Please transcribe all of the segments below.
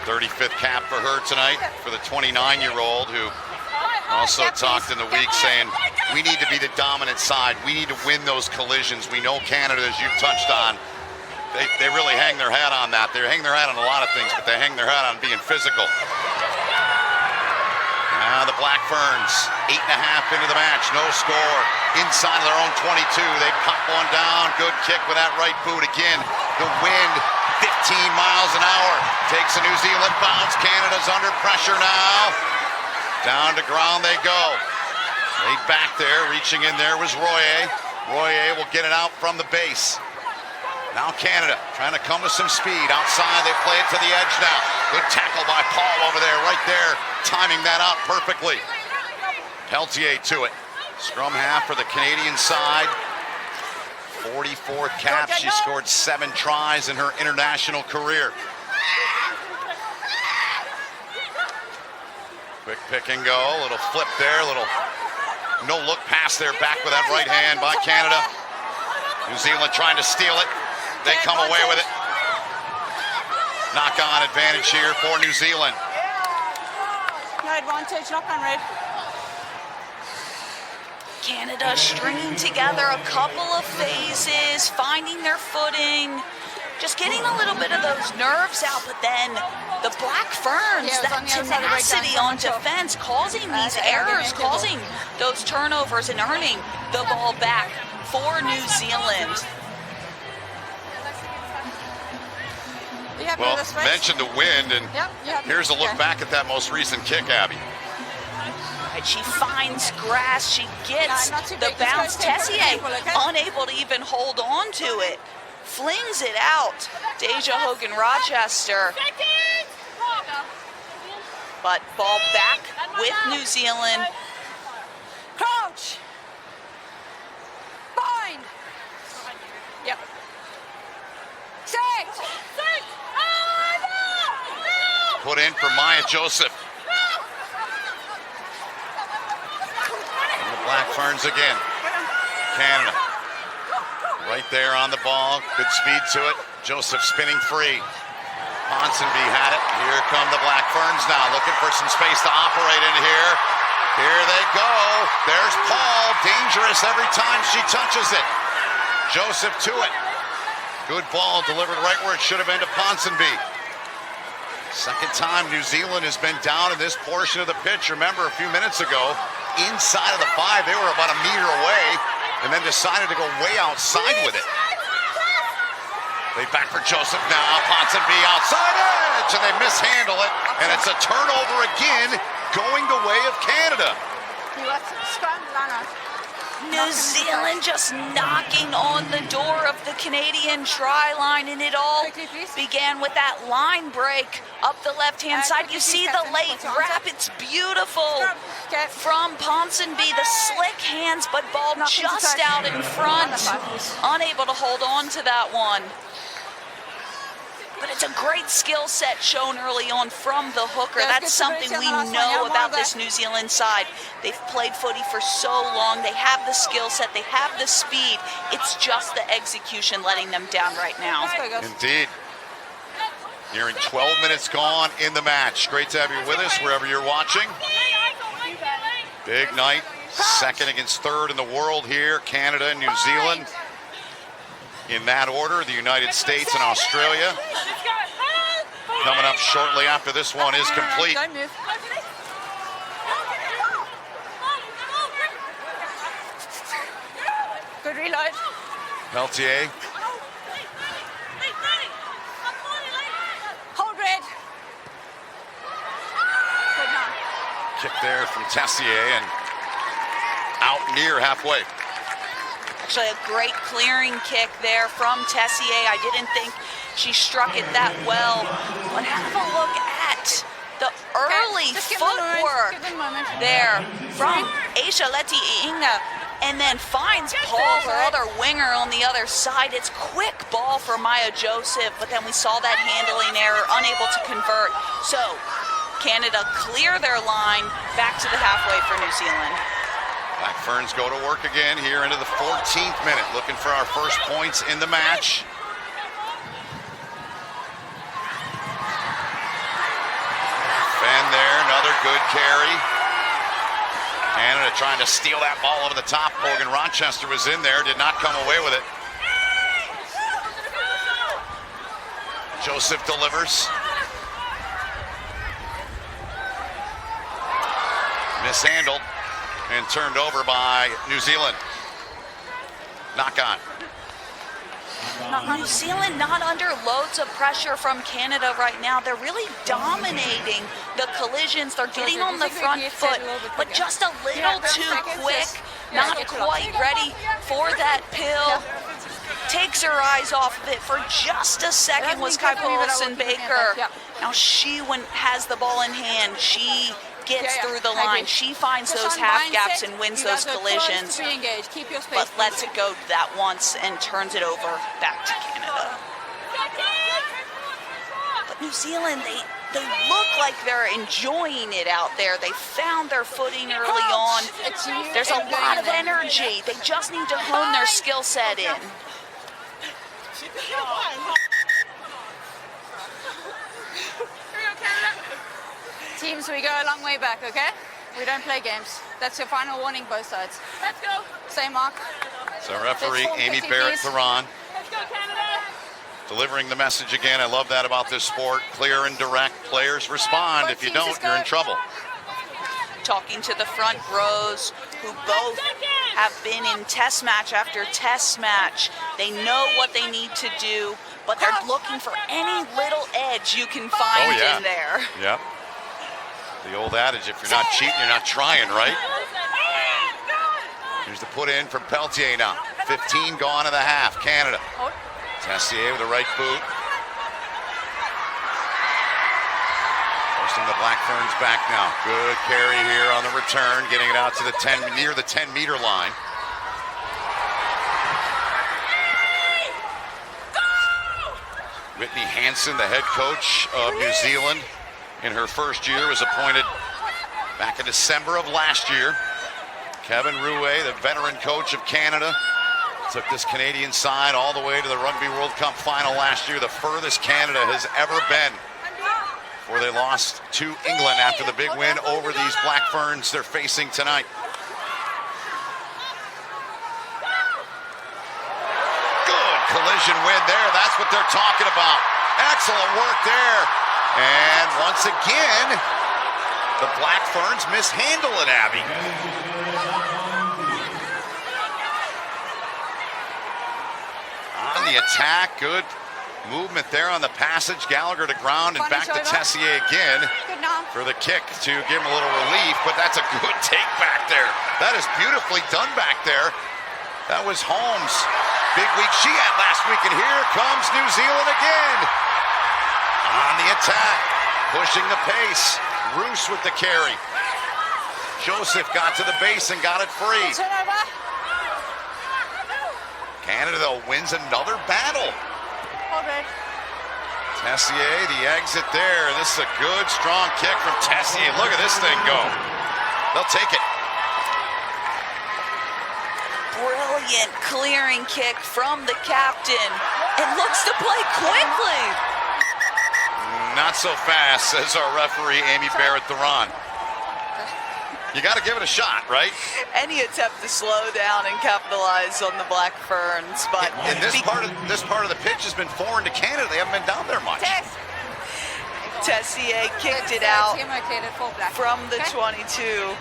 35th cap for her tonight, for the 29-year-old who also talked in the week saying, we need to be the dominant side. We need to win those collisions. We know Canada, as you've touched on, they really hang their hat on that. They hang their hat on a lot of things, but they hang their hat on being physical. Now the Black Ferns, 8.5 into the match, no score. Inside of their own 22, they pop one down. Good kick with that right boot again. The wind, 15 miles an hour, takes a New Zealand bounce. Canada's under pressure now. Down to ground they go. Right back there, reaching in there was Royer. Royer will get it out from the base. Now Canada trying to come with some speed. Outside, they play it to the edge now. Good tackle by Paul over there, right there, timing that out perfectly. Peltier to it. Scrum half for the Canadian side. 44th cap. She scored 7 tries in her international career. Quick pick and go. Little flip there. Little no-look pass there. Back with that right hand by Canada. New Zealand trying to steal it. They come away with it. Knock-on advantage here for New Zealand. No advantage, knock-on red. Canada stringing together a couple of phases, finding their footing, just getting a little bit of those nerves out, but then the Black Ferns, that tenacity on defense, causing these errors, causing those turnovers and earning the ball back for New Zealand. Well, mentioned the wind, and here's a look back at that most recent kick, Abby. And she finds grass, she gets the bounce. Tessier unable to even hold on to it. Flings it out. Deja Hogan-Rochester. But ball back with New Zealand. Crouch. Bind. Yep. Set. Put in for Maya Joseph. And the Black Ferns again. Canada. Right there on the ball. Good speed to it. Joseph spinning free. Ponsonby had it. Here come the Black Ferns now, looking for some space to operate in here. Here they go. There's Paul. Dangerous every time she touches it. Joseph to it. Good ball delivered right where it should have been to Ponsonby. Second time New Zealand has been down in this portion of the pitch. Remember, a few minutes ago, inside of the 5, they were about a meter away, and then decided to go way outside with it. They back for Joseph now. Ponsonby outside edge, and they mishandle it, and it's a turnover again, going the way of Canada. New Zealand just knocking on the door of the Canadian try line, and it all began with that line break up the left-hand side. You see the late wrap, it's beautiful from Ponsonby, the slick hands, but ball just out in front, unable to hold on to that one. But it's a great skill set shown early on from the hooker. That's something we know about this New Zealand side. They've played footy for so long. They have the skill set. They have the speed. It's just the execution letting them down right now. Indeed. Nearing 12 minutes gone in the match. Great to have you with us wherever you're watching. Big night. Second against third in the world here. Canada and New Zealand. In that order, the United States and Australia. Coming up shortly after this one is complete. Good reload. Peltier. Hold red. Good now. Kick there from Tessier and out near halfway. Actually, a great clearing kick there from Tessier. I didn't think she struck it that well. But have a look at the early footwork there from Aisha Leti Inga, and then finds Paul, her other winger, on the other side. It's quick ball for Maya Joseph, but then we saw that handling error, unable to convert. So Canada clear their line back to the halfway for New Zealand. Black Ferns go to work again here into the 14th minute, looking for our first points in the match. good carry. Canada trying to steal that ball over the top. Morgan Rochester was in there, did not come away with it. Joseph delivers. Mishandled and turned over by New Zealand. Knock on. New Zealand not under loads of pressure from Canada right now. They're really dominating the collisions. They're getting on the front foot, but just a little too quick. Not quite ready for that pill. Takes her eyes off of it for just a second was Kaipo Olsen-Baker. Now she, when has the ball in hand, she gets through the line. She finds those half gaps and wins those collisions, but lets it go that once and turns it over back to Canada. But New Zealand, they look like they're enjoying it out there. They found their footing early on. There's a lot of energy. They just need to hone their skill set in. Teams, we go a long way back, okay? We don't play games. That's your final warning, both sides. Let's go. Same mark. So referee Amy Barrett-Theron delivering the message again. I love that about this sport. Clear and direct. Players respond. If you don't, you're in trouble. Talking to the front rows who both have been in test match after test match. They know what they need to do, but they're looking for any little edge you can find in there. Yep. The old adage, if you're not cheating, you're not trying, right? Here's the put in from Peltier now. 15 gone in the half, Canada. Tessier with the right boot. Forcing the Black Ferns back now. Good carry here on the return, getting it out to the 10, near the 10-meter line. Whitney Hansen, the head coach of New Zealand, in her first year, was appointed back in December of last year. Kevin Rouet, the veteran coach of Canada, took this Canadian side all the way to the Rugby World Cup final last year, the furthest Canada has ever been, before they lost to England after the big win over these Black Ferns they're facing tonight. Good collision win there. That's what they're talking about. Excellent work there. And once again, the Black Ferns mishandle it, Abby. On the attack, good movement there on the passage. Gallagher to ground and back to Tessier again for the kick to give him a little relief, but that's a good take back there. That is beautifully done back there. That was Holmes. Big week she had last week, and here comes New Zealand again. On the attack, pushing the pace. Roos with the carry. Joseph got to the base and got it free. Canada, though, wins another battle. Tessier, the exit there. This is a good, strong kick from Tessier. Look at this thing go. They'll take it. Brilliant clearing kick from the captain. It looks to play quickly. Not so fast, says our referee, Amy Barrett-Theron. You got to give it a shot, right? Any attempt to slow down and capitalize on the Black Ferns, but and this part of the pitch has been foreign to Canada. They haven't been down there much. Tessier kicked it out from the 22.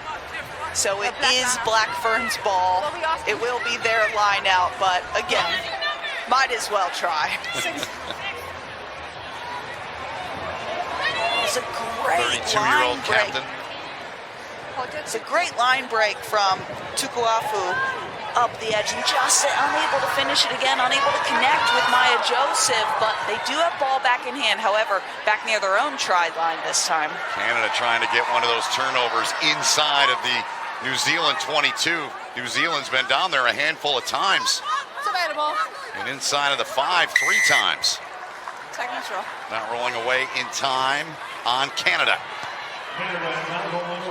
So it is Black Ferns' ball. It will be their line out, but again, might as well try. It's a great 32-year-old line break. captain. It's a great line break from Tukuafu up the edge and just unable to finish it again, unable to connect with Maya Joseph, but they do have ball back in hand. However, back near their own try line this time. Canada trying to get one of those turnovers inside of the New Zealand 22. New Zealand's been down there a handful of times. It's available. And inside of the 5 3 times. Technical. Not rolling away in time on Canada.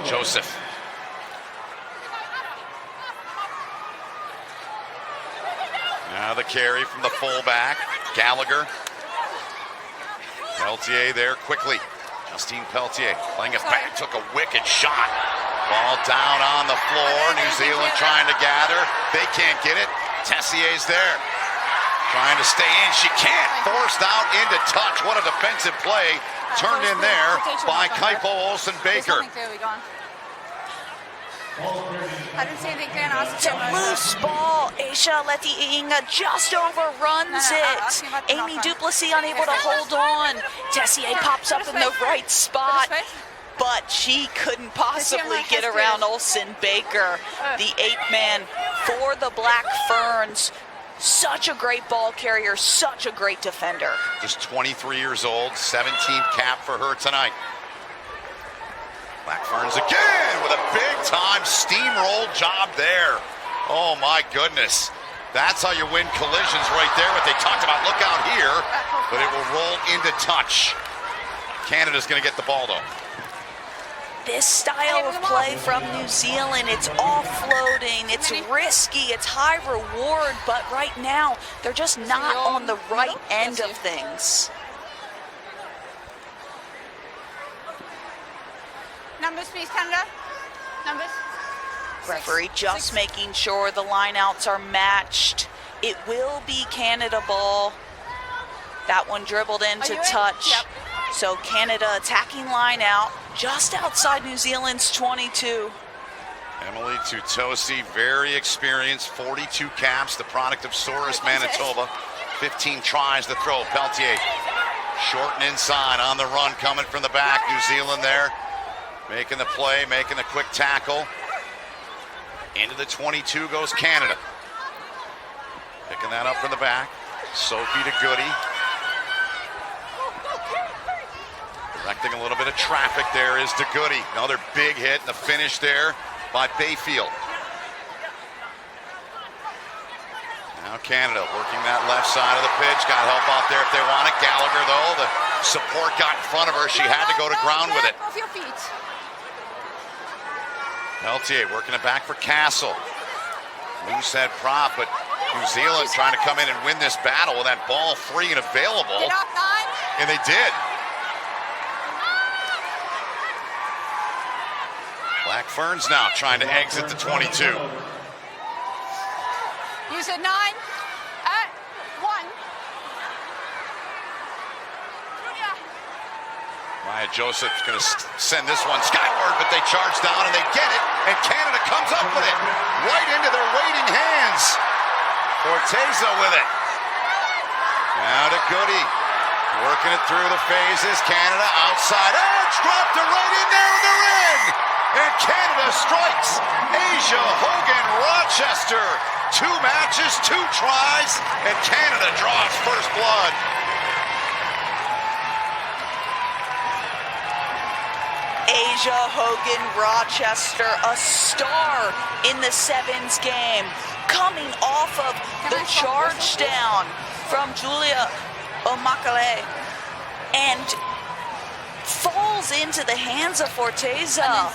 Joseph. Now the carry from the fullback, Gallagher. Peltier there quickly. Justine Pelletier playing it back, took a wicked shot. Ball down on the floor. New Zealand trying to gather. They can't get it. Tessier's there. Trying to stay in. She can't. Forced out into touch. What a defensive play. Turned in there by Kaipo Olsen-Baker. I didn't see anything clear. It's a loose ball. Aisha Leti-Inga just overruns it. Amy Duplessis unable to hold on. Tessier pops up in the right spot, but she couldn't possibly get around Olsen-Baker, the 8-man for the Black Ferns. Such a great ball carrier, such a great defender. Just 23 years old, 17th cap for her tonight. Black Ferns again with a big-time steamroll job there. Oh, my goodness. That's how you win collisions right there. What they talked about, look out here, but it will roll into touch. Canada's going to get the ball, though. This style of play from New Zealand, it's offloading, it's risky, it's high reward, but right now, they're just not on the right end of things. Numbers, please, Canada. Numbers. Referee just making sure the lineouts are matched. It will be Canada ball. That one dribbled into touch. Yep. So Canada attacking line out just outside New Zealand's 22. Emily Tutosi, very experienced, 42 caps, the product of Souris, Manitoba. 15 tries to throw. Pelletier short and inside on the run, coming from the back. New Zealand there, making the play, making the quick tackle. Into the 22 goes Canada. Picking that up from the back. Sophie to Goody. Directing a little bit of traffic there is to Goody. Another big hit and the finish there by Bayfield. Now Canada working that left side of the pitch. Got help out there if they want it. Gallagher, though, the support got in front of her. She had to go to ground with it. Off your feet. Pelletier working it back for Castle. Loose head prop, but New Zealand trying to come in and win this battle with that ball free and available. Get up, 9. And they did. Black Ferns now trying to exit the 22. You said 9. 1. Maya Joseph's going to send this one skyward, but they charge down and they get it, and Canada comes up with it right into their waiting hands. Forteza with it. Now to Goody, working it through the phases. Canada outside edge, dropped it right in there, and they're in. And Canada strikes. Asia Hogan Rochester. 2 matches, 2 tries, and Canada draws first blood. Asia Hogan Rochester, a star in the sevens game, coming off of the charge down from Julia Omakale and falls into the hands of Forteza.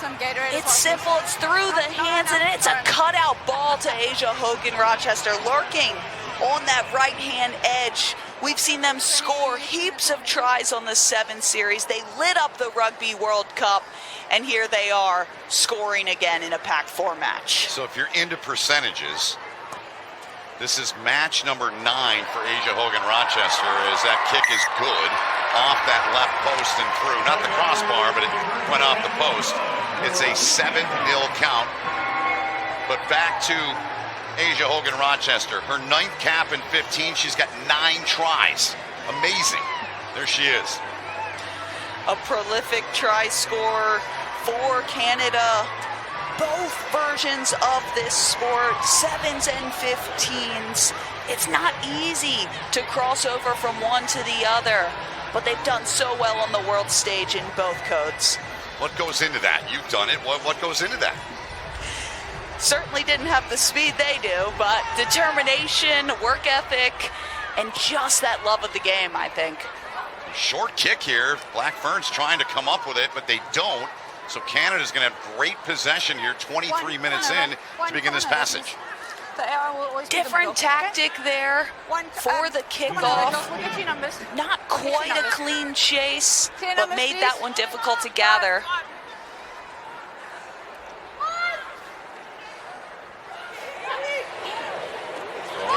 It's simple, it's through the hands, and it's a cutout ball to Asia Hogan Rochester, lurking on that right-hand edge. We've seen them score heaps of tries on the 7 series. They lit up the Rugby World Cup, and here they are scoring again in a Pac-4 match. So if you're into percentages, this is match number 9 for Asia Hogan Rochester, as that kick is good off that left post and through. Not the crossbar, but it went off the post. It's a 7-0 count. But back to Asia Hogan Rochester. Her 9th cap in 15. She's got 9 tries. Amazing. There she is. A prolific try scorer for Canada. Both versions of this sport, 7s and 15s. It's not easy to cross over from one to the other, but they've done so well on the world stage in both codes. What goes into that? You've done it. What goes into that? Certainly didn't have the speed they do, but determination, work ethic, and just that love of the game, I think. Short kick here. Black Ferns trying to come up with it, but they don't. So Canada's going to have great possession here, 23 minutes in to begin this passage. The AR will always be the Different middle, okay? tactic there for the Come on, girls, kickoff. we'll get you numbers. Not We'll get you quite a numbers. clean chase, Clear but numbers, made please. that one difficult to gather.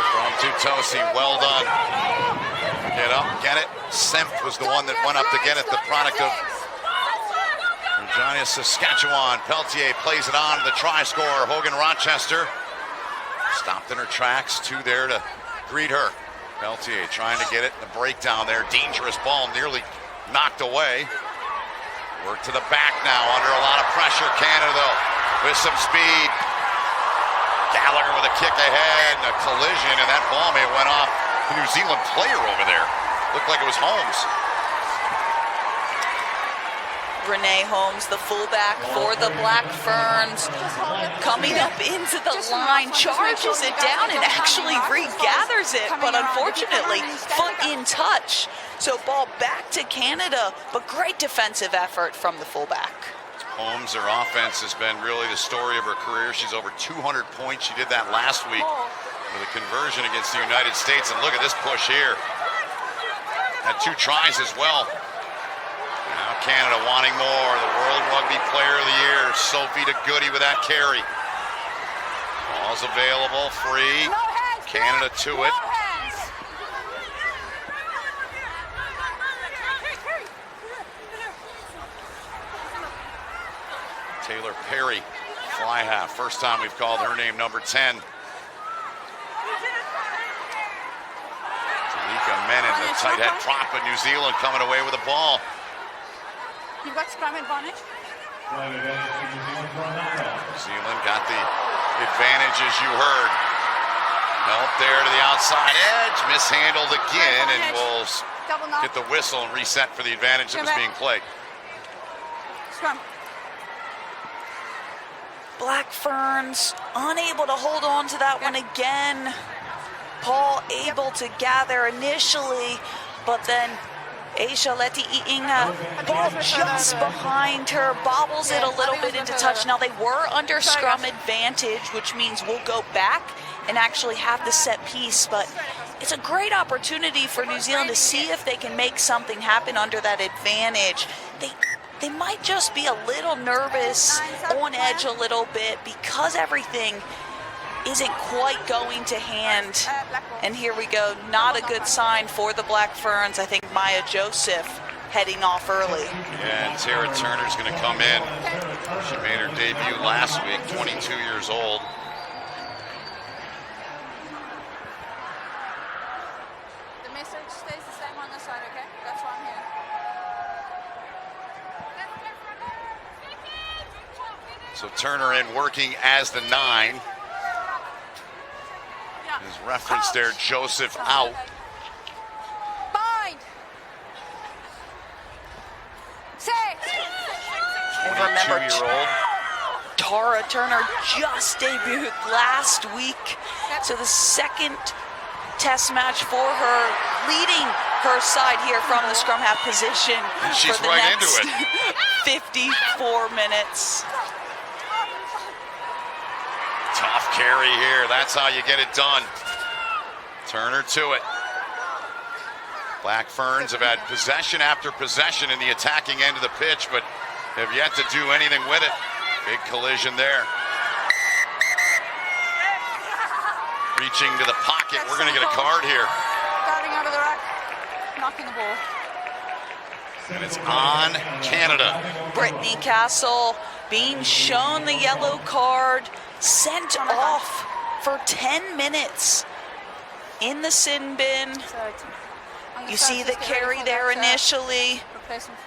From Tutosi, well done. Get up, get it. Semp was the one that went up to get it, the product of Regina, Saskatchewan. Peltier plays it on to the try scorer, Hogan Rochester. Stopped in her tracks, two there to greet her. Peltier trying to get it in the breakdown there. Dangerous ball, nearly knocked away. Work to the back now, under a lot of pressure. Canada, though, with some speed. Gallagher with a kick ahead, and a collision, and that ball may have went off the New Zealand player over there. Looked like it was Holmes. Renee Holmes, the fullback for the Black Ferns, coming up into the line, charges it down and actually regathers it, but unfortunately, foot in touch. So ball back to Canada, but great defensive effort from the fullback. Holmes, her offense has been really the story of her career. She's over 200 points. She did that last week with a conversion against the United States. And look at this push here. Had 2 tries as well. Now Canada wanting more. The World Rugby Player of the Year, Sophie de Goody with that carry. Ball's available, free. Canada to it. Taylor Perry, fly half. First time we've called her name number 10. Talika Menon, the tight head prop of New Zealand, coming away with the ball. You've got scrum advantage. New Zealand got the advantage, as you heard. Help there to the outside edge, mishandled again, and we'll get the whistle and reset for the advantage that was being played. Scrum. Black Ferns unable to hold on to that one again. Paul able to gather initially, but then Aisha Leti Iinga, ball just behind her, bobbles it a little bit into touch. Now they were under scrum advantage, which means we'll go back and actually have the set piece, but it's a great opportunity for New Zealand to see if they can make something happen under that advantage. They might just be a little nervous, on edge a little bit, because everything isn't quite going to hand. And here we go, not a good sign for the Black Ferns. I think Maya Joseph heading off early. Yeah, and Tara Turner's going to come in. She made her debut last week, 22 years old. The message stays the same on this side, okay? That's why I'm here. So Turner in working as the 9. His reference there, Joseph out. Bind. 6. And remember, 22-year-old. Tara Turner just debuted last week. So the second test match for her, leading her side here from the scrum half position She's for the right next into it. 54 minutes. Tough carry here. That's how you get it done. Turner to it. Black Ferns have had possession after possession in the attacking end of the pitch, but have yet to do anything with it. Big collision there. Reaching to the pocket. We're going to get a card here. Darting out of the rack. Knocking the ball. And it's on Canada. Brittany Castle being shown the yellow card, sent off for 10 minutes in the sin bin. You see the carry there initially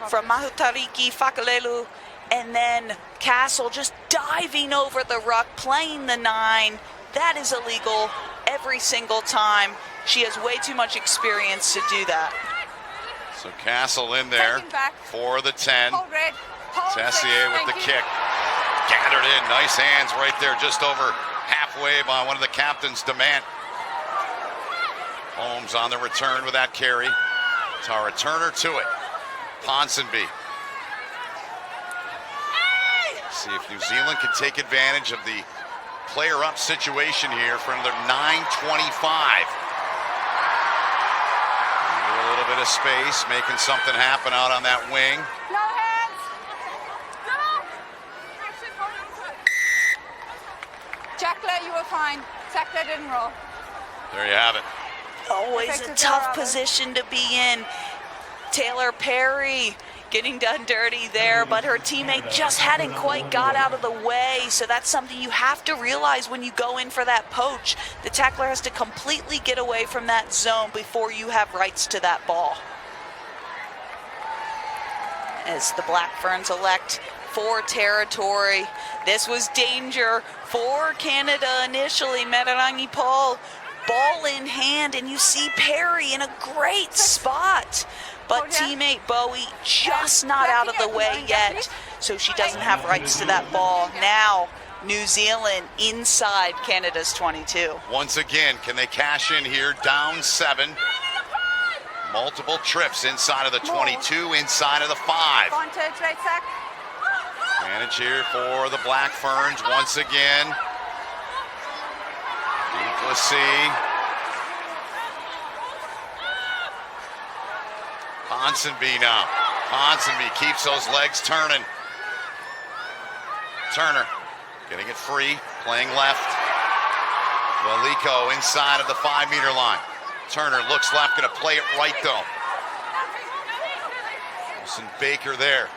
from Mahutariki Fakalelu, and then Castle just diving over the ruck, playing the 9. That is illegal every single time. She has way too much experience to do that. So Castle in there for the 10. Tessier with the kick. Gathered in, nice hands right there, just over halfway by one of the captains, Demant. Holmes on the return with that carry. Tara Turner to it. Ponsonby. See if New Zealand can take advantage of the player up situation here from the 9:25. A little bit of space, making something happen out on that wing. No hands. Jackler, you were fine. Jackler didn't roll. There you have it. Always a tough position to be in. Taylor Perry getting done dirty there, but her teammate just hadn't quite got out of the way. So that's something you have to realize when you go in for that poach. The tackler has to completely get away from that zone before you have rights to that ball. As the Black Ferns elect for territory. This was danger for Canada initially. Meterangi Paul, ball in hand, and you see Perry in a great spot. But teammate Bowie just not out of the way yet, so she doesn't have rights to that ball. Now, New Zealand inside Canada's 22. Once again, can they cash in here? Down 7. Multiple trips inside of the 22, inside of the 5. Advantage here for the Black Ferns once again. Duplessis. Ponsonby now. Ponsonby keeps those legs turning. Turner getting it free, playing left. Waliko inside of the 5-meter line. Turner looks left, going to play it right though. Wilson Baker there.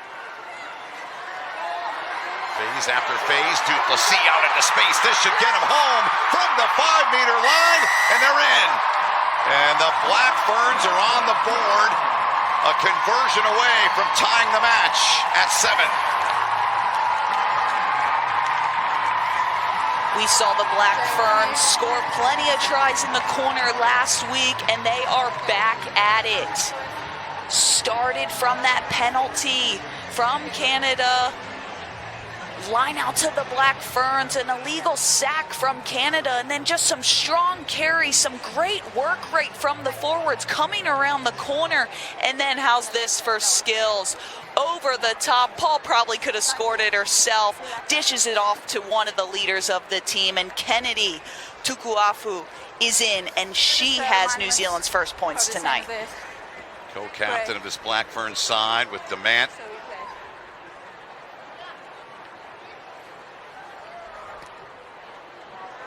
Phase after phase, Duplessis out into space. This should get him home from the 5-meter line, and they're in. And the Black Ferns are on the board. A conversion away from tying the match at 7. We saw the Black Ferns score plenty of tries in the corner last week, and they are back at it. Started from that penalty from Canada. Line out to the Black Ferns, an illegal sack from Canada, and then just some strong carries, some great work rate from the forwards coming around the corner. And then how's this for skills? Over the top. Paul probably could have scored it herself. Dishes it off to one of the leaders of the team, and Kennedy Tukuafu is in, and she has New Zealand's first points tonight. Co-captain of this Black Ferns side with Demant.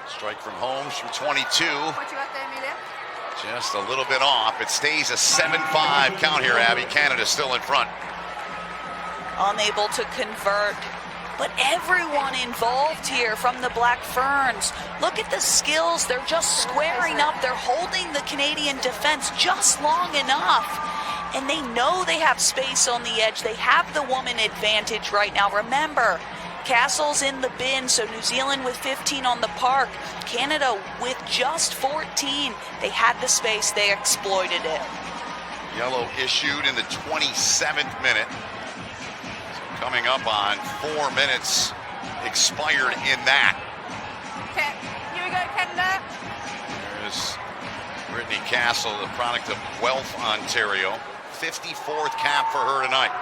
Strike from Holmes from 22. What you got there, Amelia? Just a little bit off. It stays a 7-5 count here, Abby. Canada still in front. Unable to convert, but everyone involved here from the Black Ferns. Look at the skills. They're just squaring up. They're holding the Canadian defense just long enough. And they know they have space on the edge. They have the woman advantage right now. Remember, Castle's in the bin, so New Zealand with 15 on the park. Canada with just 14. They had the space. They exploited it. Yellow issued in the 27th minute. Coming up on 4 minutes expired in that. Okay, here we go, Canada. There's Brittany Castle, the product of Guelph, Ontario. 54th cap for her tonight.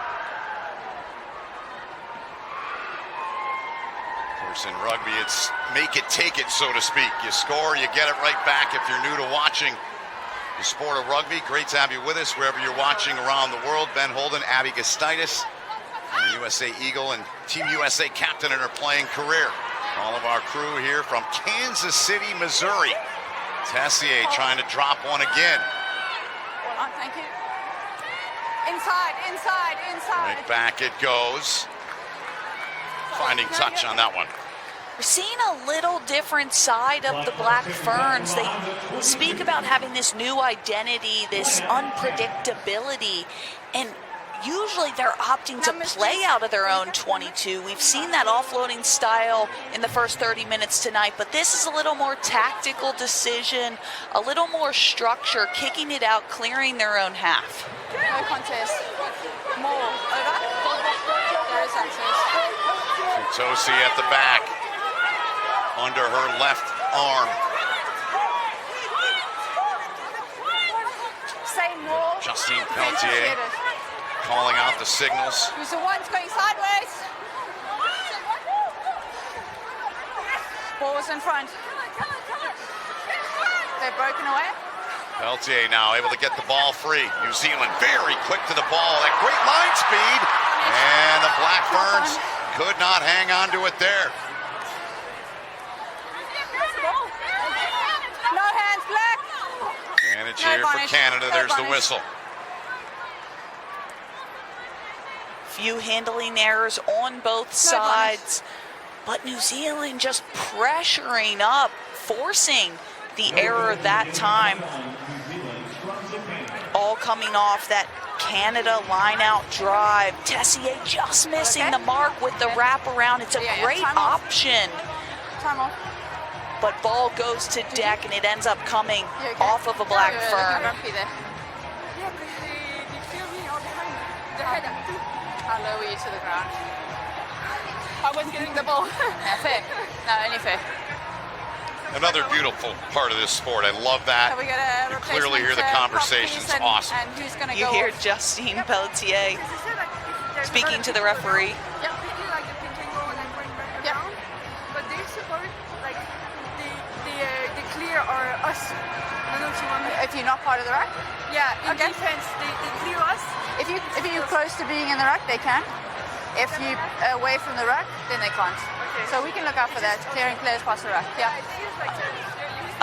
Of course, in rugby, it's make it, take it, so to speak. You score, you get it right back. If you're new to watching the sport of rugby, great to have you with us wherever you're watching around the world. Ben Holden, Abby Gustitis, and the USA Eagle and Team USA captain in her playing career. All of our crew here from Kansas City, Missouri. Tessier trying to drop one again. Oh, thank you. Inside, inside, inside. Right back it goes. Finding touch on that one. We're seeing a little different side of the Black Ferns. They speak about having this new identity, this unpredictability, and usually they're opting to play out of their own 22. We've seen that offloading style in the first 30 minutes tonight, but this is a little more tactical decision, a little more structure, kicking it out, clearing their own half. No contest. More. Over. There is access. Tosi at the back. Under her left arm. Say more. Justine Pelletier calling out the signals. Who's the one's going sideways? Ball's in front. They've broken away. Peltier now able to get the ball free. New Zealand very quick to the ball. That great line speed. And the Black Ferns could not hang on to it there. No hands, Black. And a cheer for Canada. There's the whistle. Few handling errors on both sides. But New Zealand just pressuring up, forcing the error that time. All coming off that Canada line-out drive. Tessier just missing the mark with the wraparound. It's a great option. Time off. But ball goes to deck, and it ends up coming off of a Black Fern. How low were you to the ground? I was getting the ball. Yeah, fair. No, only fair. Another beautiful part of this sport. I love that. So we got a you clearly hear the conversation. It's awesome. And who's going to You go hear off? Justine Pelletier speaking to the referee. Yeah, we do like the pink and gold and going back around. But they support like the clear or us. I don't know if you want me. If you're not part of the ruck? Yeah, in defense they clear us. If you're close to being in the ruck, they can. If you're away from the ruck, then they can't. Okay. So we can look out for that. Clearing players past the ruck. Yeah. It feels like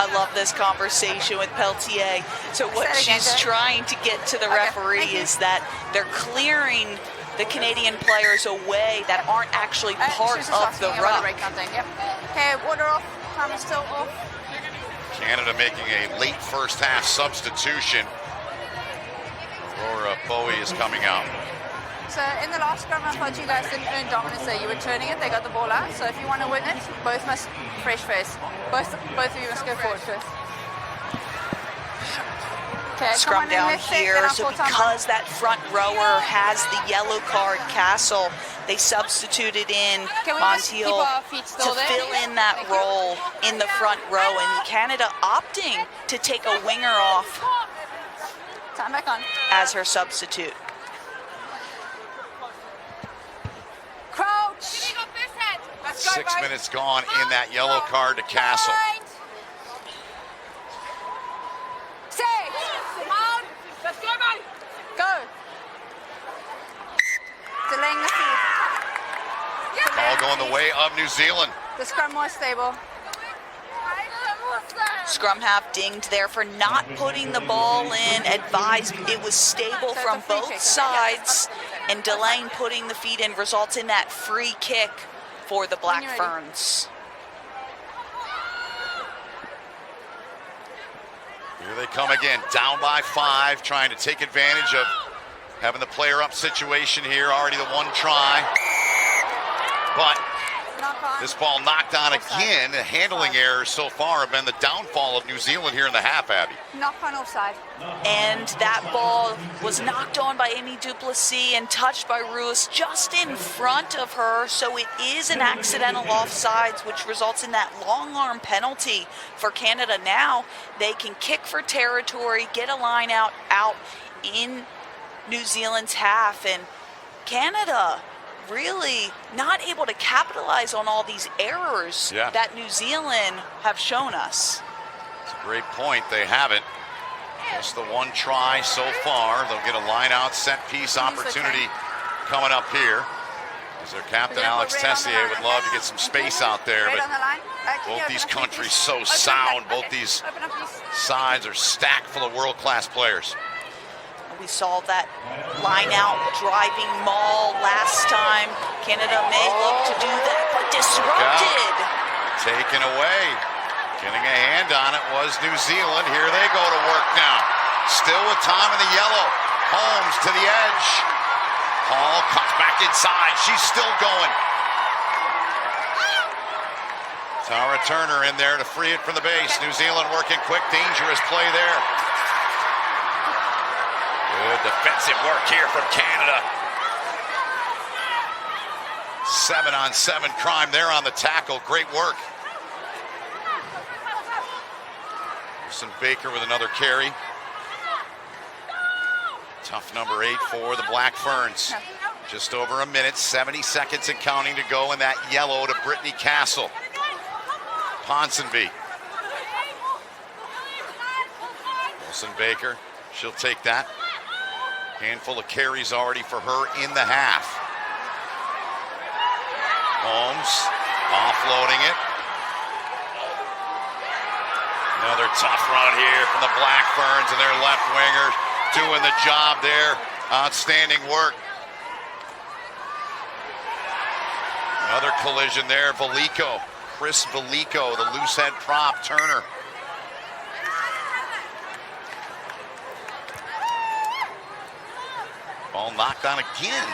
I love this conversation with Pelletier. So what Say it again, she's Jen. trying to get to the Okay, referee thank you. is that they're clearing the Canadian players away that aren't actually part She was just of the asking about ruck. breakdown thing. Yep. Okay, water off. Time is still off. Canada making a late first half substitution. Aurora Bowie is coming out. So in the last scrum, I thought you guys didn't earn dominance there. You were turning it. They got the ball out. So if you want to win it, both must fresh face. Both of you must go forward first. Okay, Scrum down here. So because that front rower has the yellow card, Castle, they substituted in Can we just keep Montiel our feet still to there? fill in that Thank you. role in the front row, and Canada opting to take a winger off Time back on. as her substitute. Crouch. Let's go, 6 guys. minutes gone in that yellow card to Castle. Say. Let's go, man. Go. Delaying the feed. Ball going the way of New Zealand. The scrum more stable. Scrum half dinged there for not putting the ball in, advised it was stable from both sides, and delaying putting the feet in results in that free kick for the Black Ferns. Here they come again, down by 5, trying to take advantage of having the player up situation here. Already the one try. But this ball knocked on again. The handling errors so far have been the downfall of New Zealand here in the half, Abby. Knock on offside. And that ball was knocked on by Amy Duplessis and touched by Ruiz just in front of her. So it is an accidental offsides, which results in that long arm penalty for Canada. Now they can kick for territory, get a line out in New Zealand's half, and Canada really not able to capitalize on all these errors that New Zealand have shown us. It's a great point. They haven't. Just the one try so far. They'll get a line-out set-piece opportunity coming up here. As their captain, Alex Tessier, would love to get some space out there, but both these countries so sound. Both these sides are stacked full of world-class players. We saw that line-out driving maul last time. Canada may look to do that, but disrupted. Taken away. Getting a hand on it was New Zealand. Here they go to work now. Still with time in the yellow. Holmes to the edge. Hall cuts back inside. She's still going. Tara Turner in there to free it from the base. New Zealand working quick, dangerous play there. Good defensive work here from Canada. 7-on-7 crime there on the tackle. Great work. Wilson Baker with another carry. Tough number 8 for the Black Ferns. Just over a minute, 70 seconds and counting to go in that yellow to Brittany Castle. Ponsonby. Wilson Baker, she'll take that. Handful of carries already for her in the half. Holmes offloading it. Another tough run here from the Black Ferns and their left wingers doing the job there. Outstanding work. Another collision there. Velico, Chris Velico, the loose head prop, Turner. Ball knocked on again.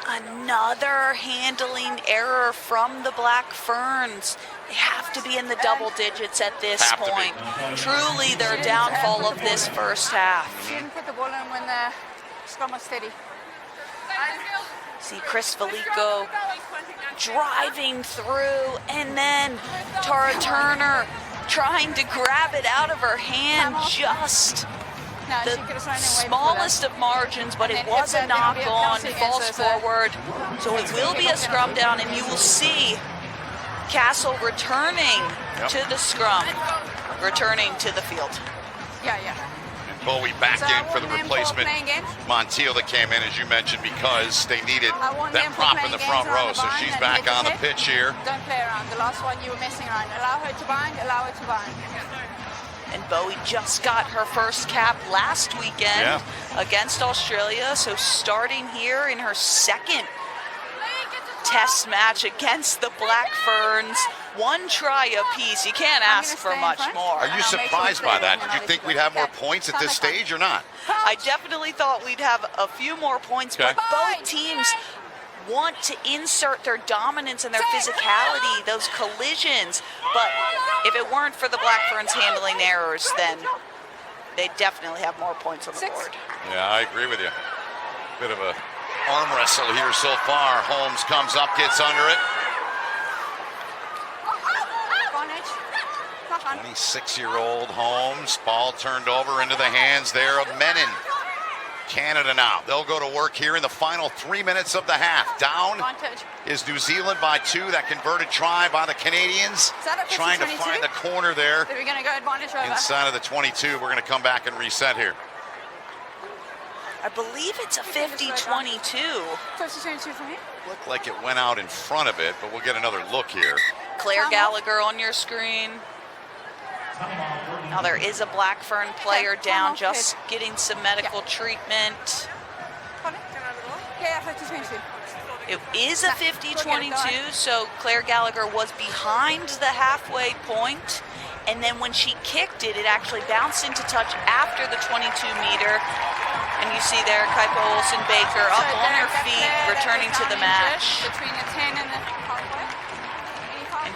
Another handling error from the Black Ferns. They have to be in the double digits at this point. Truly their downfall of this first half. She didn't put the ball in when the scrum was steady. See Chris Velico driving through, and then Tara Turner trying to grab it out of her hand. Just No, she the could have thrown it away smallest of margins, but it was a knock on, falls forward. So it will be a scrum down, and you will see Castle returning to the scrum, returning to the field. Yeah. And Bowie back in for the replacement. Montiel that came in, as you mentioned, because they needed that prop in the front row. So she's back on the pitch here. Don't play around. The last one you were messing around. Allow her to bind, allow her to bind. And Bowie just got her first cap last weekend against Australia. So starting here in her second test match against the Black Ferns. 1 try apiece. You can't ask for much more. Are you surprised by that? Did you think we'd have more points at this stage or not? I definitely thought we'd have a few more points, but both teams want to insert their dominance and their physicality, those collisions. But if it weren't for the Black Ferns handling errors, then they definitely have more points on the board. Yeah, I agree with you. Bit of a arm wrestle here so far. Holmes comes up, gets under it. 26-year-old Holmes. Ball turned over into the hands there of Menon. Canada now. They'll go to work here in the final 3 minutes of the half. Down is New Zealand by 2. That converted try by the Canadians. Trying to find the corner there. We're going to go advantage over. Inside of the 22. We're going to come back and reset here. I believe it's a 50-22. 50-22 for me. Looked like it went out in front of it, but we'll get another look here. Claire Gallagher on your screen. Now there is a Black Fern player down, just getting some medical treatment. Yeah, 50-22. It is a 50-22, so Claire Gallagher was behind the halfway point, and then when she kicked it, it actually bounced into touch after the 22-meter. And you see there, Kaipo Olsen-Baker up on her feet, returning to the match. Between the 10 and the halfway. And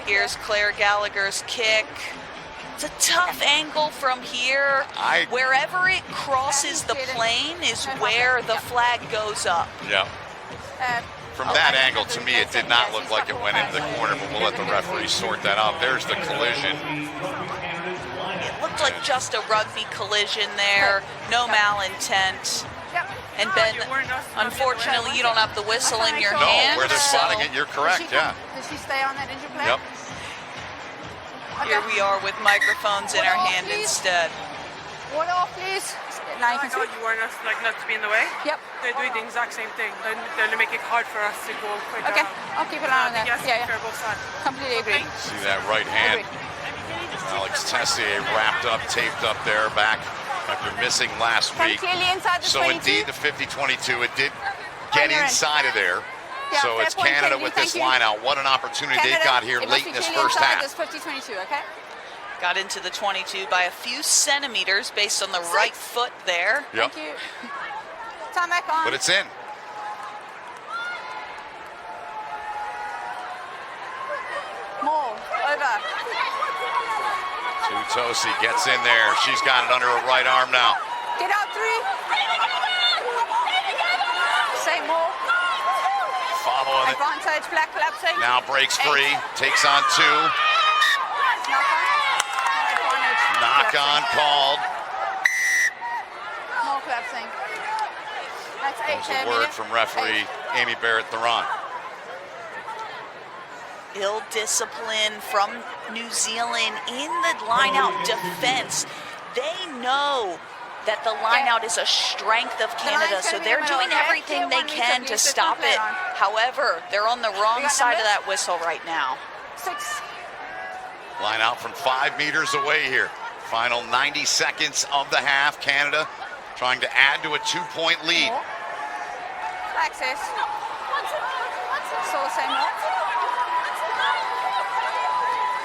here's Claire Gallagher's kick. It's a tough angle from here. Wherever it crosses the plane is where the flag goes up. Yeah. From that angle, to me, it did not look like it went into the corner, but we'll let the referee sort that out. There's the collision. It looked like just a rugby collision there, no malintent. And Ben, unfortunately, you don't have the whistle in your hand. No, where they're spotting it, you're correct, yeah. Does she stay on that injured player? Yep. Here we are with microphones in our hand instead. Water off, please. Now you can see. You want us not to be in the way? Yep. They're doing the exact same thing. They're making it hard for us to go quicker. Okay, I'll keep an eye on that. Yes, Yeah. both sides. Completely agree. See that right hand. Alex Tessier wrapped up, taped up there, back after missing last week. Clearly inside the So 22. indeed, the 50-22, it did get inside of there. Yeah, So fair it's point, Canada Katie, with this thank you. line out. What an opportunity they've got here late in this first half. This 50-22, okay? Got into the 22 by a few centimeters based on the right foot there. Yep. Thank you. Time back on. But it's in. More. Over. Tutosi gets in there. She's got it under her right arm now. Get out 3. Say more. Following it. Advantage, black collapsing. Now breaks free. Takes on 2. Knock on called. More collapsing. That's 8. That was a word from referee Amy Barrett-Theron. Ill discipline from New Zealand in the line-out defense. They know that the line-out is a strength of Canada, so they're doing everything they can to stop it. However, they're on the wrong side of that whistle right now. 6. Line out from 5 meters away here. Final 90 seconds of the half. Canada trying to add to a 2-point lead. Access. Still the same more.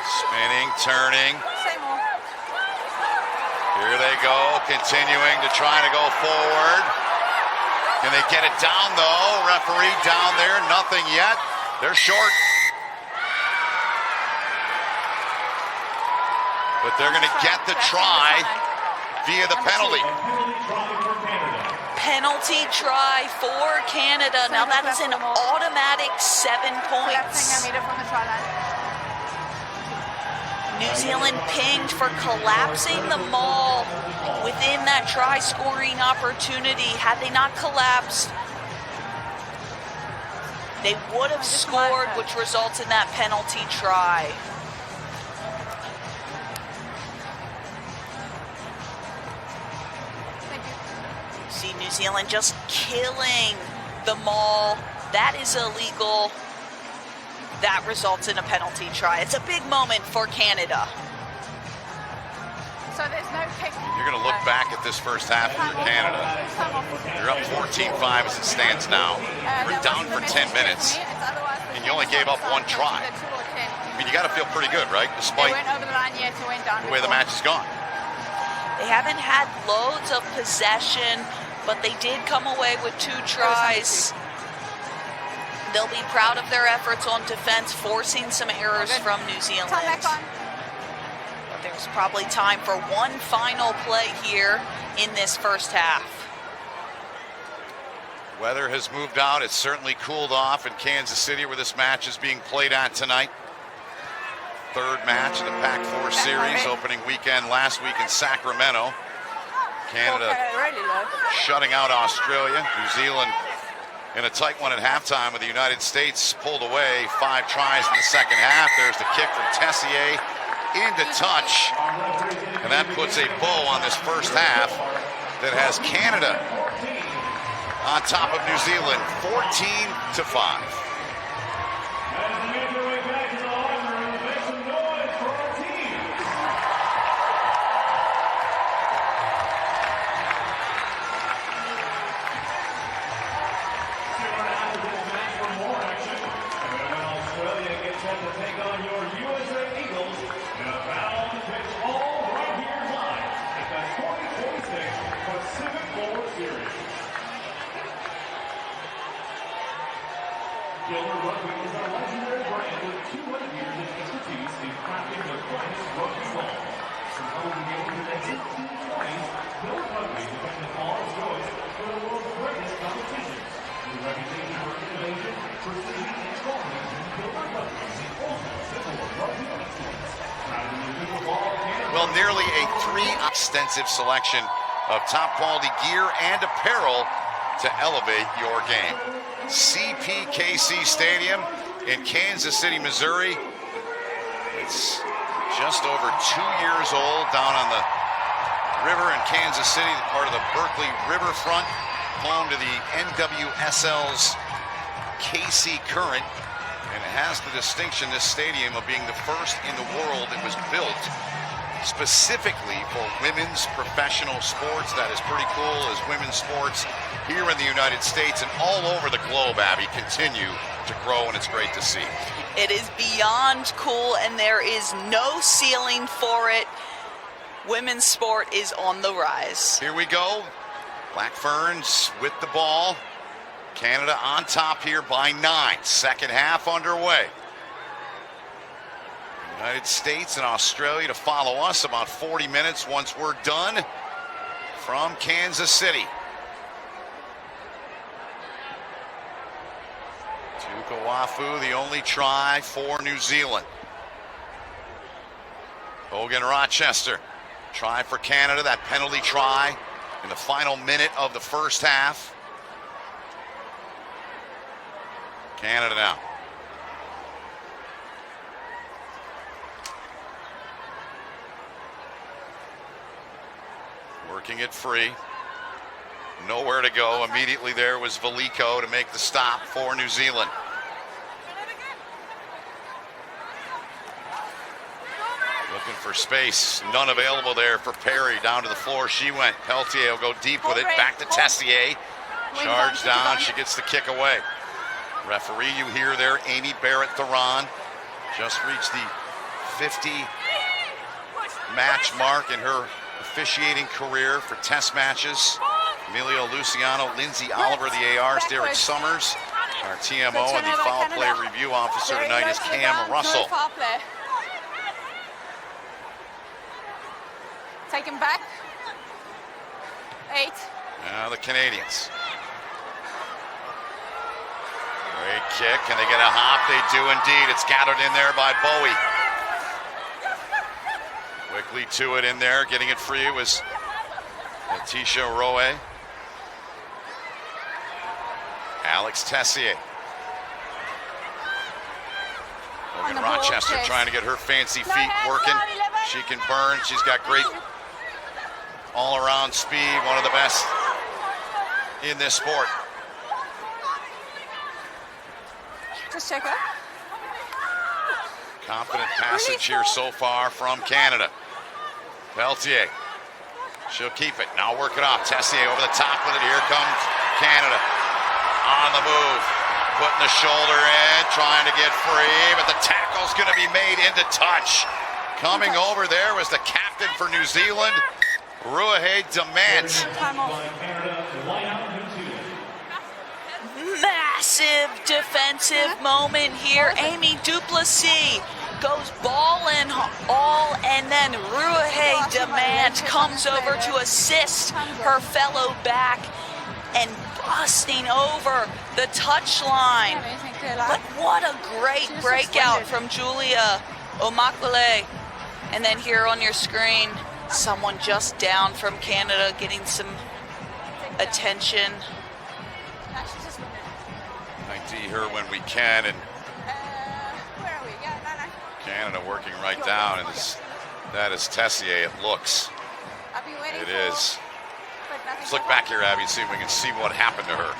Spinning, turning. Same more. Here they go, continuing to try to go forward. Can they get it down though? Referee down there, nothing yet. They're short. But they're going to get the try via the penalty. Penalty try for Canada. Now that is an automatic 7 points. New Zealand pinged for collapsing the maul within that try scoring opportunity. Had they not collapsed, they would have scored, which results in that penalty try. See New Zealand just killing the maul. That is illegal. That results in a penalty try. It's a big moment for Canada. So there's no kick. You're going to look back at this first half for Canada. You're up 14-5 as it stands now. You're down for 10 minutes, and you only gave up 1 try. I mean, you got to feel pretty good, right? Despite the way the match has gone. They haven't had loads of possession, but they did come away with 2 tries. They'll be proud of their efforts on defense, forcing some errors from New Zealand. But there's probably time for one final play here in this first half. Weather has moved out. It's certainly cooled off in Kansas City, where this match is being played at tonight. 3rd match of the Pac-4 series, opening weekend last week in Sacramento. Canada shutting out Australia. New Zealand in a tight one at halftime, with the United States pulled away 5 tries in the second half. There's the kick from Tessier into touch, and that puts a bow on this first half that has Canada on top of New Zealand, 14-5. Rugby is a legendary brand with 200 years of expertise in crafting the finest rugby ball. From home games in the 1820s, Bill Rugby became the ball's choice for the world's greatest competitions. With reputation for innovation, precision, and quality, Bill Rugby is the ultimate symbol of rugby excellence. Well, nearly a 3 extensive selection of top quality gear and apparel to elevate your game. CPKC Stadium in Kansas City, Missouri. It's just over 2 years old, down on the river in Kansas City, part of the Berkeley Riverfront, home to the NWSL's KC Current. And it has the distinction, this stadium, of being the first in the world that was built specifically for women's professional sports. That is pretty cool, as women's sports here in the United States and all over the globe, Abby, continue to grow, and it's great to see. It is beyond cool, and there is no ceiling for it. Women's sport is on the rise. Here we go. Black Ferns with the ball. Canada on top here by 9. Second half underway. United States and Australia to follow us about 40 minutes once we're done from Kansas City. Tukawafu, the only try for New Zealand. Hogan Rochester, try for Canada, that penalty try in the final minute of the first half. Canada now. working it free. Nowhere to go. Immediately there was Veliko to make the stop for New Zealand. Looking for space. None available there for Perry. Down to the floor she went. Peltier will go deep with it. Back to Tessier. Charge down. She gets the kick away. Referee, you hear there, Amy Barrett-Theron. Just reached the 50 match mark in her officiating career for test matches. Emilio Luciano, Lindsay Oliver, the ARs, Derek Summers. Our TMO and the foul play review officer tonight is Cam Russell. Take him back. 8. Now the Canadians. Great kick. Can they get a hop? They do indeed. It's gathered in there by Bowie. Quickly to it in there. Getting it free was Letitia Rowe. Alex Tessier. Logan Rochester trying to get her fancy feet working. She can burn. She's got great all-around speed. One of the best in this sport. Just check her. Confident passage here so far from Canada. Peltier. She'll keep it. Now work it off. Tessier over the top with it. Here comes Canada. On the move. Putting the shoulder in. Trying to get free. But the tackle's going to be made into touch. Coming over there was the captain for New Zealand, Ruahei Demant. Massive defensive moment here. Amy Duplessis goes ball and all, and then Ruahei Demant comes over to assist her fellow back and busting over the touchline. But what a great breakout from Julia Omakwale. And then here on your screen, someone just down from Canada getting some attention. ID her when we can, and Canada working right down, and that is Tessier, it looks. It is. Let's look back here, Abby, and see if we can see what happened to her.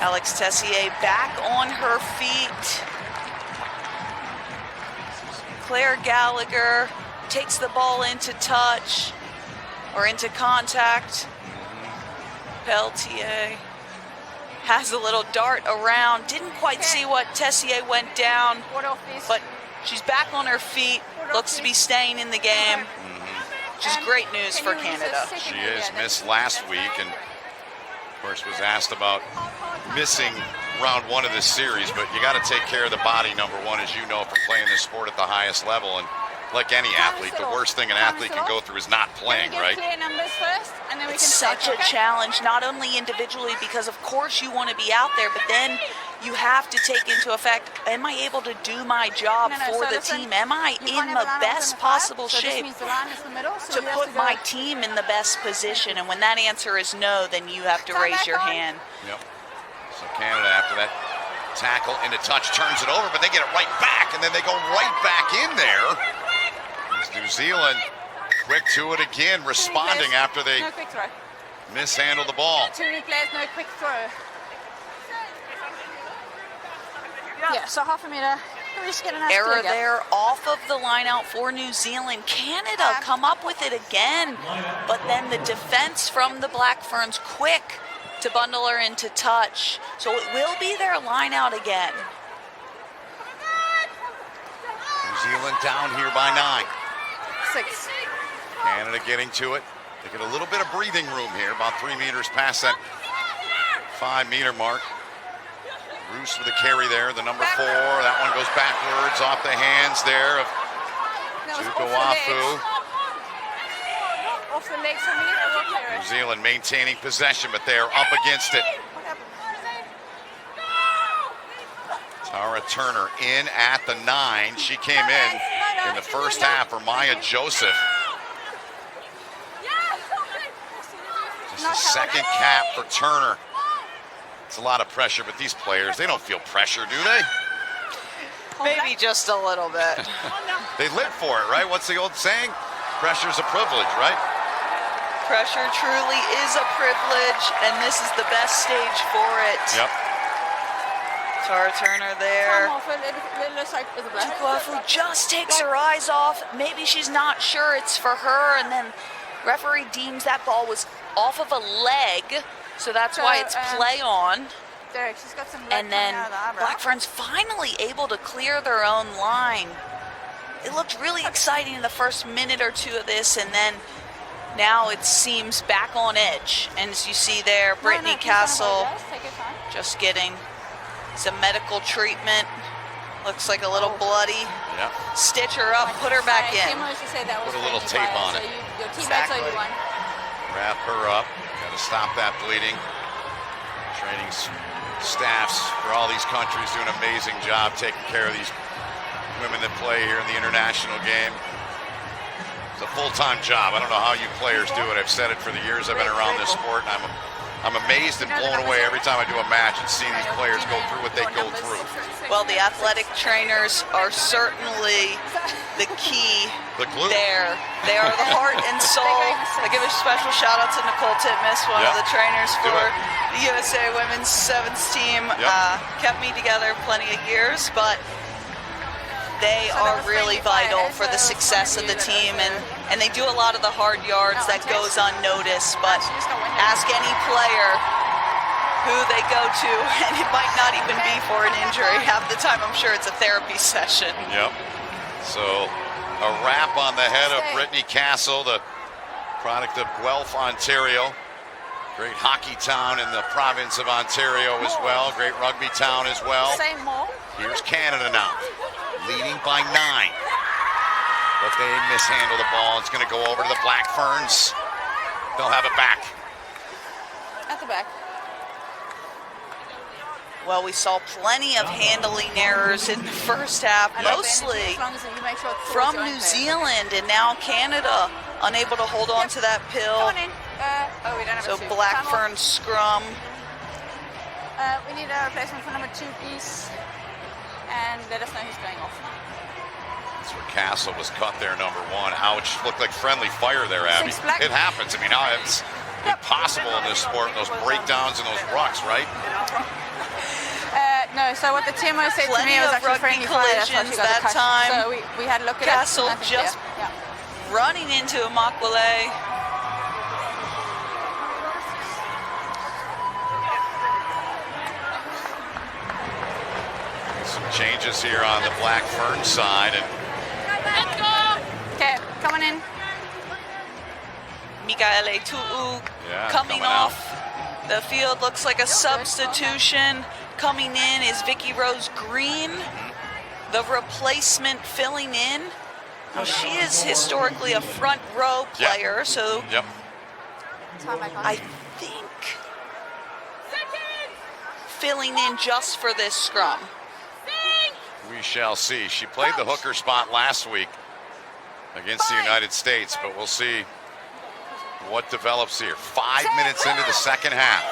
Alex Tessier back on her feet. Claire Gallagher takes the ball into touch or into contact. Peltier has a little dart around. Didn't quite see what Tessier went down, but she's back on her feet. Looks to be staying in the game. Which is great news for Canada. She is missed last week, and of course was asked about missing round 1 of this series, but you got to take care of the body, number one, as you know, from playing this sport at the highest level. And like any athlete, the worst thing an athlete can go through is not playing, right? It's such a challenge, not only individually, because of course you want to be out there, but then you have to take into effect, am I able to do my job for the team? Am I in the best possible shape to put my team in the best position? And when that answer is no, then you have to raise your hand. Yep. So Canada, after that tackle into touch, turns it over, but they get it right back, and then they go right back in there. As New Zealand quick to it again, responding after they mishandle the ball. 2 players, no quick throw. Yeah, so half a meter. We're just getting Error there off of the line out for New Zealand. Canada come up with it again, but then the defense from the Black Ferns quick to bundle her into touch. So it will be their line out again. New Zealand down here by 9. 6. Canada getting to it. They get a little bit of breathing room here, about 3 meters past that 5 meter mark. Roos with a carry there, the number 4. That one goes backwards off the hands there of Tukawafu. Off the legs for me. New Zealand maintaining possession, but they are up against it. Tara Turner in at the 9. She came in the first half for Maya Joseph. Just a second cap for Turner. It's a lot of pressure, but these players, they don't feel pressure, do they? Maybe just a little bit. They live for it, right? What's the old saying? Pressure's a privilege, right? Pressure truly is a privilege, and this is the best stage for it. Yep. Tara Turner there. Time off, it looks like it's a black. Tupuafu just takes her eyes off. Maybe she's not sure it's for her, and then referee deems that ball was off of a leg, so that's why it's play on. Derek, she's got some blood And then coming out of the eyebrow. Black Ferns finally able to clear their own line. It looked really exciting in the first minute or two of this, and then now it seems back on edge. And as you see there, Brittany Castle Take your time. just getting some medical treatment. Looks like a little bloody. Yep. Stitch her up, put her back in. Tim used to say that was Put a little friendly tape fire, on so it. your teammates owe you one. Wrap her up. Got to stop that bleeding. Training staffs for all these countries do an amazing job taking care of these women that play here in the international game. It's a full-time job. I don't know how you players do it. I've said it for the years I've been around this sport, and I'm amazed and blown away every time I do a match and seeing these players go through what they go through. Well, the athletic trainers are certainly the key The glue. there. They are the heart and soul. I give a special shout out to Nicole Titmus, one of Yep. the trainers Do for it. the USA Women's Sevens team. Yep. Kept me together plenty of years, but they So that are was really friendly fire. vital for the So success of the team, and they do a lot of the hard yards Oh, that okay. goes unnoticed. But She just got one hit. ask any player who they go to, and it might not even be for an injury. Half the time, I'm sure it's a therapy session. Yep. So a wrap on the head of Brittany Castle, the product of Guelph, Ontario. Great hockey town in the province of Ontario as well. Great rugby town as well. Say more. Here's Canada now, leading by 9. But they mishandle the ball. It's going to go over to the Black Ferns. They'll have it back. At the back. Well, we saw plenty of handling errors in the first half, mostly As long as you make sure it's from towards your New own player. Zealand, and now Canada unable to hold on to that Come pill. on in. Oh, we don't have So a 2. Black Time off. Ferns scrum. We need a replacement for number 2, please. And let us know who's going off. That's where Castle was cut there, number 1. Ouch. Looked like friendly fire there, Abby. 6 black. It happens. I mean, now it's impossible in this sport, those breakdowns and those rucks, right? No, so what the TMO said to Plenty me was of actually rugby friendly fire. That's why she collisions got that the cut. time. So we had a look at Castle it. and I think, just yeah. running into Imakwale. Some changes here on the Black Fern side. And Okay, coming in. Mikaele Tu'u coming coming out. off the field. Looks like a substitution. Coming in is Vicky Rose Green, the replacement filling in. Now, she is historically a front row player, so Yep. Time back on. I think filling in just for this scrum. We shall see. She played the hooker spot last week against the United States, but we'll see what develops here. 5 minutes into the second half.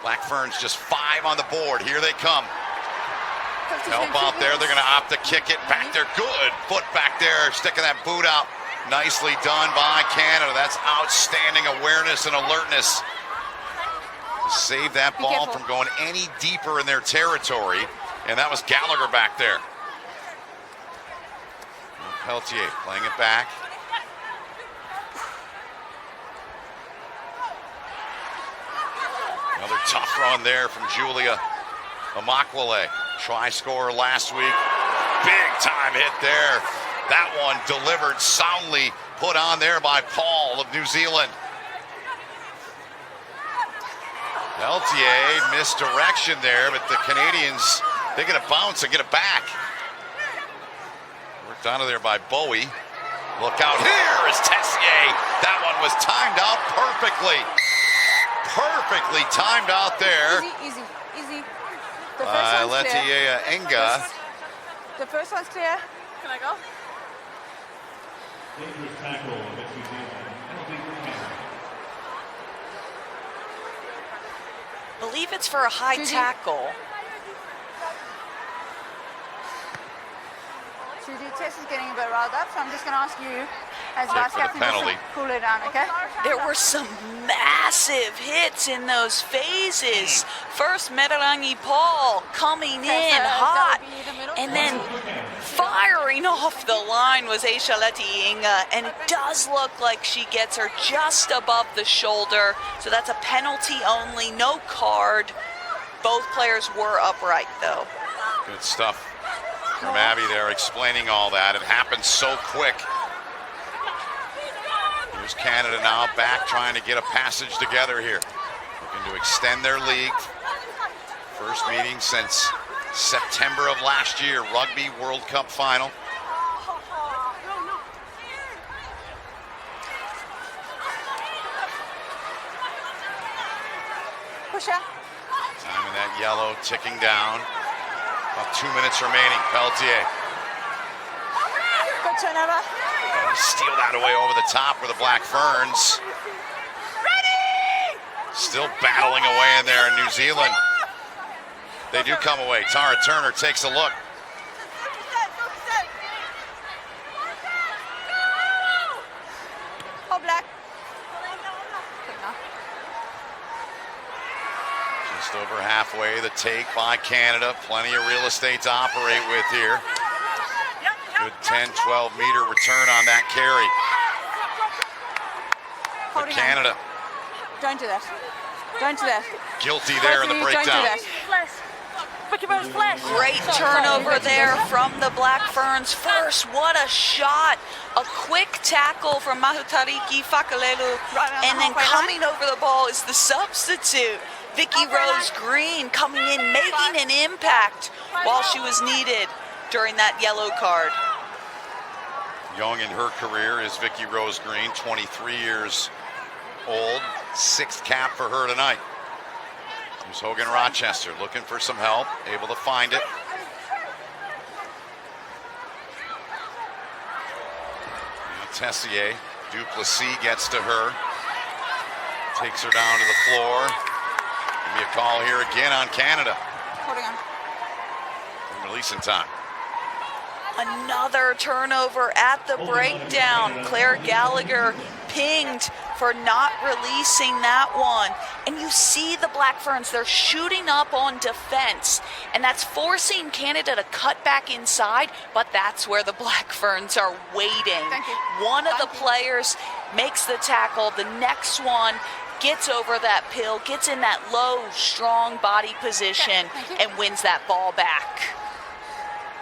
Black Ferns just 5 on the board. Here they come. Help out there. They're going to opt to kick it back there. Good foot back there, sticking that boot out. Nicely done by Canada. That's outstanding awareness and alertness. To save that ball from going any deeper in their territory. And that was Gallagher back there. Peltier playing it back. Another tough run there from Julia Imakwale. Try scorer last week. Big time hit there. That one delivered soundly, put on there by Paul of New Zealand. Peltier misdirection there, but the Canadians, they get a bounce and get it back. Worked out of there by Bowie. Look out, here is Tessier. That one was timed out perfectly. Perfectly timed out there. Easy, easy, easy. The first one's clear. Letia Enga. The first one's clear. Can I go? Dangerous tackle against New Zealand. Penalty for Canada. Believe it's for a high tackle. Tess is getting a bit riled up, so I'm just going to ask you, as Check vice for the captain, just penalty. to cool her down, okay? There were some massive hits in those phases. First, Meterangi Paul coming Okay, in so hot, that would be the middle. and then firing off the line was Aishaleti Inga, and it does look like she gets her just above the shoulder. So that's a penalty only, no card. Both players were upright, though. Good stuff from Abby there explaining all that. It happened so quick. Here's Canada now back trying to get a passage together here. Looking to extend their league. First meeting since September of last year, Rugby World Cup final. Push her. Time in that yellow ticking down. About 2 minutes remaining. Peltier. Good turnover. Steal that away over the top for the Black Ferns. Still battling away in there in New Zealand. They do come away. Tara Turner takes a look. Oh, Black. Good enough. Just over halfway, the take by Canada. Plenty of real estate to operate with here. Good 10, 12 meter return on that carry. For Holding Canada. on. Don't do that. Don't do that. Guilty there in the Both of you, breakdown. Don't do that. Great turnover there from the Black Ferns. First, what a shot. A quick tackle from Mahutariki Fakalelu. And then coming over the ball is the substitute, Vicky Rose Green, coming in, making an impact while she was needed during that yellow card. Young in her career is Vicky Rose Green, 23 years old. 6th cap for her tonight. Here's Hogan Rochester looking for some help, able to find it. Now Tessier, Duplessis gets to her, takes her down to the floor. Give me a call here again on Canada. Holding on. And releasing time. Another turnover at the breakdown. Claire Gallagher pinged for not releasing that one. And you see the Black Ferns, they're shooting up on defense. And that's forcing Canada to cut back inside, but that's where the Black Ferns are waiting. Thank you. One of the players makes the tackle, the next one gets over that pill, gets in that low, strong body position, Thank you. and wins that ball back.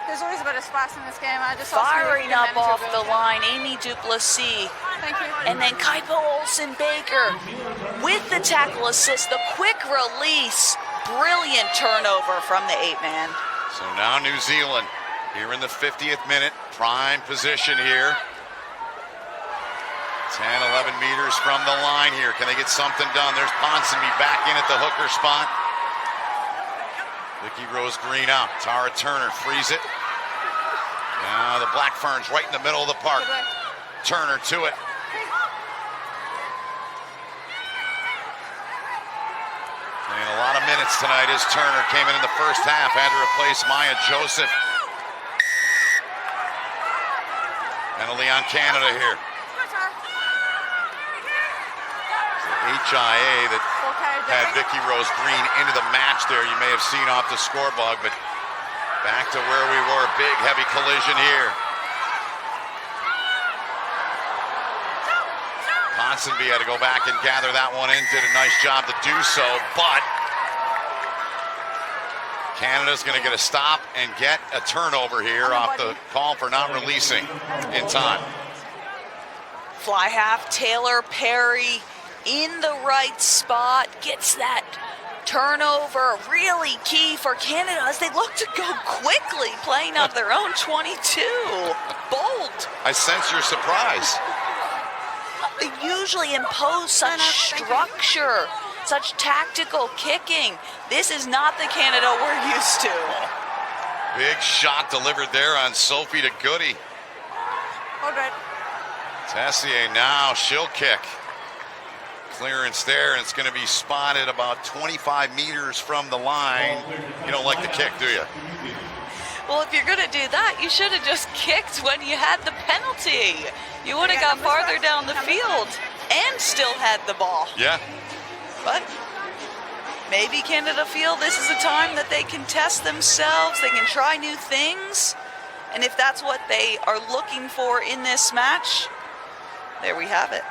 There's always a bit of spice in this game. I just Firing up off the line, Amy Duplessis. Thank you. And then Kaipo Olsen-Baker with the tackle assist, the quick release. Brilliant turnover from the 8-man. So now New Zealand here in the 50th minute, prime position here. 10, 11 meters from the line here. Can they get something done? There's Ponsonby back in at the hooker spot. Vicky Rose Green out. Tara Turner frees it. Now the Black Ferns right in the middle of the park. Turner to it. Playing a lot of minutes tonight as Turner came in the first half, had to replace Maya Joseph. Penalty on Canada here. HIA that had Vicky Rose Green into the match there. You may have seen off the scoreboard, but back to where we were. Big, heavy collision here. Ponsonby had to go back and gather that one in. Did a nice job to do so, but Canada's going to get a stop and get a turnover here off the call for not releasing in time. Fly half, Taylor Perry in the right spot, gets that turnover. Really key for Canada as they look to go quickly, playing up their own 22. Bold. I sense your surprise. They usually impose such structure, such tactical kicking. This is not the Canada we're used to. Big shot delivered there on Sophie to Goody. Hold right. Tessier now, she'll kick. Clearance there, and it's going to be spotted about 25 meters from the line. You don't like the kick, do you? Well, if you're going to do that, you should have just kicked when you had the penalty. You would have got farther down the field and still had the ball. Yeah. But maybe Canada feel this is a time that they can test themselves, they can try new things, and if that's what they are looking for in this match, there we have it.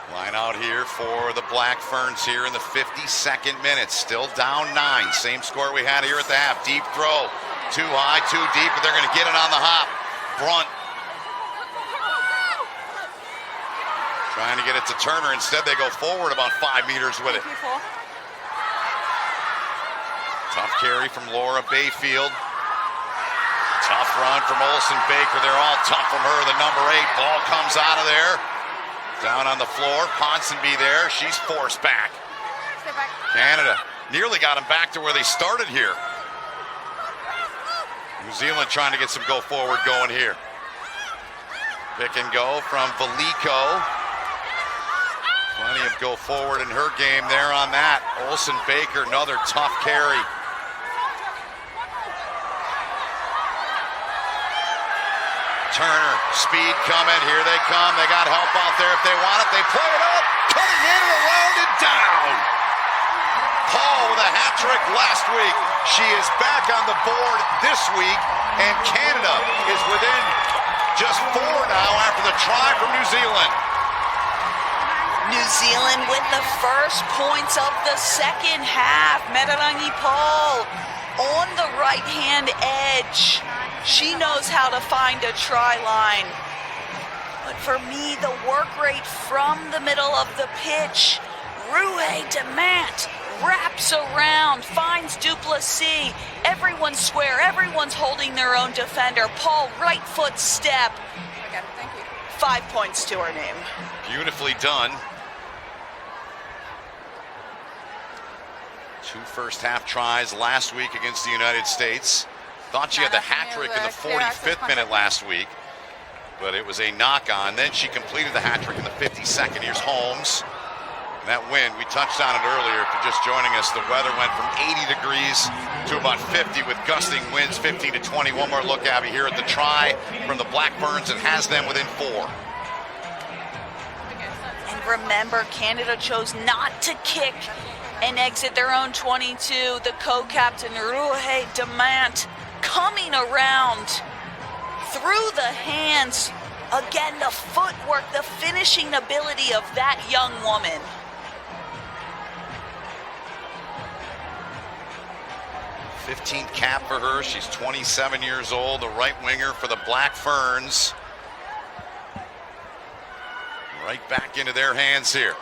Line out here for the Black Ferns here in the 52nd minute. Still down 9. Same score we had here at the half. Deep throw. Too high, too deep, but they're going to get it on the hop. Brunt. Trying to get it to Turner. Instead, they go forward about 5 meters with it. Tough carry from Laura Bayfield. Tough run from Olsen Baker. They're all tough from her. The number 8 ball comes out of there. Down on the floor. Ponsonby there. She's forced back. Canada nearly got them back to where they started here. New Zealand trying to get some go forward going here. Pick and go from Veliko. Plenty of go forward in her game there on that. Olsen Baker, another tough carry. Turner, speed coming. Here they come. They got help out there if they want it. They play it up. Cutting in and around and down. Paul with a hat trick last week. She is back on the board this week, and Canada is within just 4 now after the try from New Zealand. New Zealand with the first points of the second half. Metarangi Paul on the right-hand edge. She knows how to find a try line. But for me, the work rate from the middle of the pitch, Ruhe Demant wraps around, finds Duplessis. Everyone's square, everyone's holding their own defender. Paul, right foot step. Okay, thank you. 5 points to her name. Beautifully done. 2 first half tries last week against the United States. Thought she had the hat trick in the 45th minute last week, but it was a knock on. Then she completed the hat trick in the 52nd. Here's Holmes. And that wind, we touched on it earlier. If you're just joining us, the weather went from 80 degrees to about 50 with gusting winds, 15 to 20. One more look, Abby, here at the try from the Black Ferns. It has them within 4. And remember, Canada chose not to kick and exit their own 22. The co-captain, Ruhe Demant, coming around through the hands. Again, the footwork, the finishing ability of that young woman. '15th cap for her. She's 27 years old, the right winger for the Black Ferns. Right back into their hands here.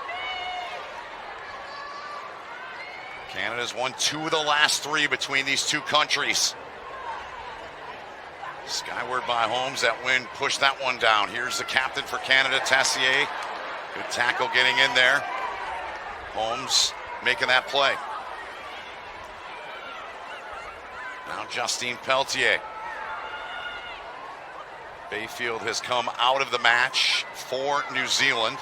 Canada's won 2 of the last 3 between these two countries. Skyward by Holmes. That wind pushed that one down. Here's the captain for Canada, Tessier. Good tackle getting in there. Holmes making that play. Now Justine Pelletier. Bayfield has come out of the match for New Zealand.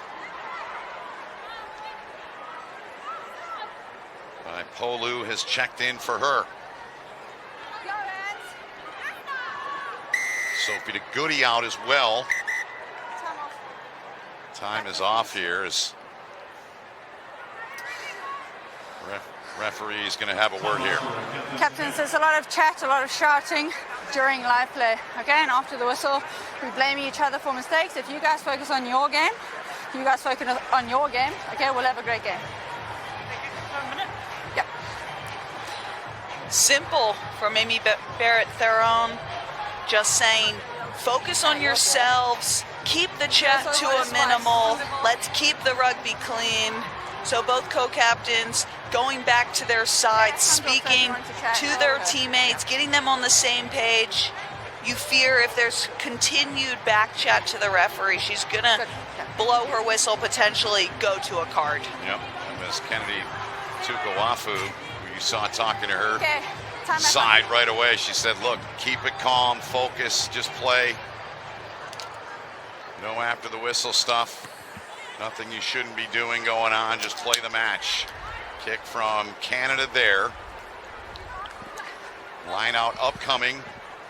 Polu has checked in for her. Sophie de Goody out as well. Time is off here as referee is going to have a word here. Captains, there's a lot of chat, a lot of shouting during live play. Okay, and after the whistle, we blame each other for mistakes. If you guys focus on your game, you guys focus on your game, okay, we'll have a great game. Yeah. Simple from Amy Barrett-Theron. Just saying, focus on yourselves, keep the chat to a minimal, let's keep the rugby clean. So both co-captains going back to their sides, speaking to their teammates, getting them on the same page. You fear if there's continued back chat to the referee, she's gonna blow her whistle, potentially go to a card. Yep, and Ms. Kennedy Tukawafu, who you saw talking to her, Okay. side right away. She said, look, keep it calm, focus, just play. No after the whistle stuff. Nothing you shouldn't be doing going on. Just play the match. Kick from Canada there. Line out upcoming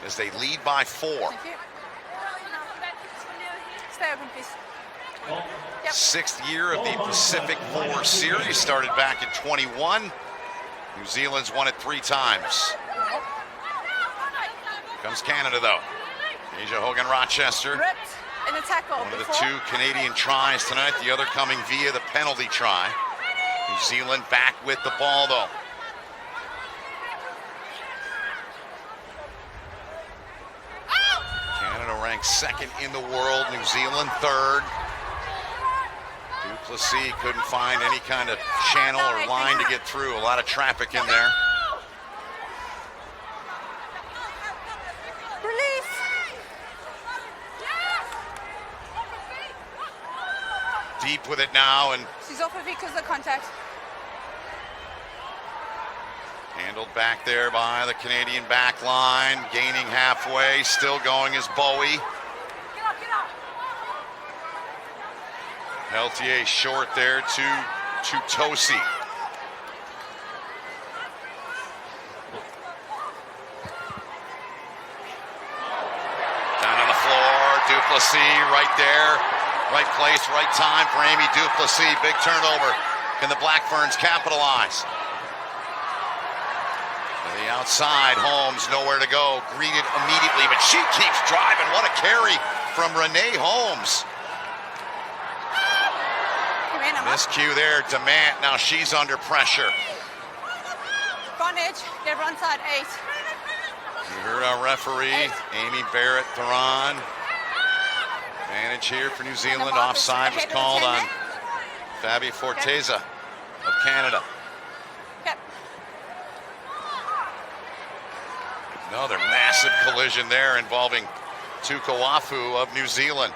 as they lead by 4. Thank you. Stay open, please. Yep. 6th year of the Pacific 4 series, started back in 21. New Zealand's won it 3 times. Comes Canada though. Asia Hogan-Rochester. Ripped in the tackle. One of the 2 Canadian tries tonight, the other coming via the penalty try. New Zealand back with the ball though. Canada ranked 2nd in the world, New Zealand 3rd. Duplessis couldn't find any kind of channel or line to get through. A lot of traffic in there. Release. Deep with it now, and She's off her feet because of the contact. handled back there by the Canadian back line. Gaining halfway, still going is Bowie. Peltier short there to Tosi. Down on the floor, Duplessis right there. Right place, right time for Amy Duplessis. Big turnover. Can the Black Ferns capitalize? To the outside, Holmes nowhere to go. Greeted immediately, but she keeps driving. What a carry from Renee Holmes. Miscue there, Demant. Now she's under pressure. Frontage, get her onside, 8. You heard our referee, Amy Barrett Theron. Advantage here for New Zealand. Offside was called on Fabi Forteza of Canada. Yep. Another massive collision there involving Tukoafu of New Zealand.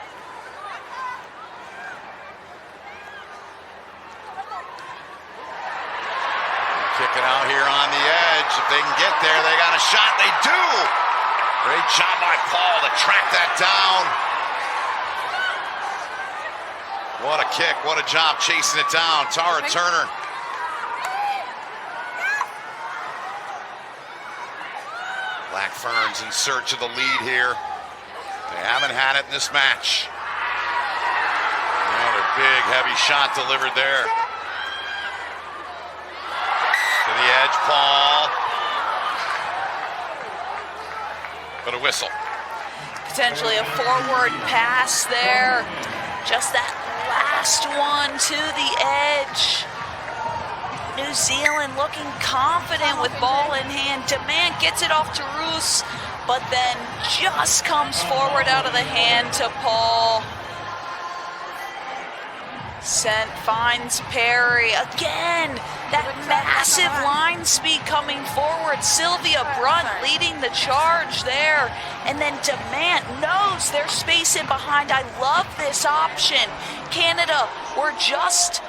Kick it out here on the edge. If they can get there, they got a shot. They do. Great job by Paul to track that down. What a kick. What a job chasing it down. Tara Turner. Black Ferns in search of the lead here. They haven't had it in this match. Another big, heavy shot delivered there. To the edge, Paul. But a whistle. Potentially a forward pass there. Just that last one to the edge. New Zealand looking confident with ball in hand. Demant gets it off to Roos, but then just comes forward out of the hand to Paul. Sent, finds Perry. Again, that massive line speed coming forward. Sylvia Brunt leading the charge there. And then Demant knows there's space in behind. I love this option. Canada were just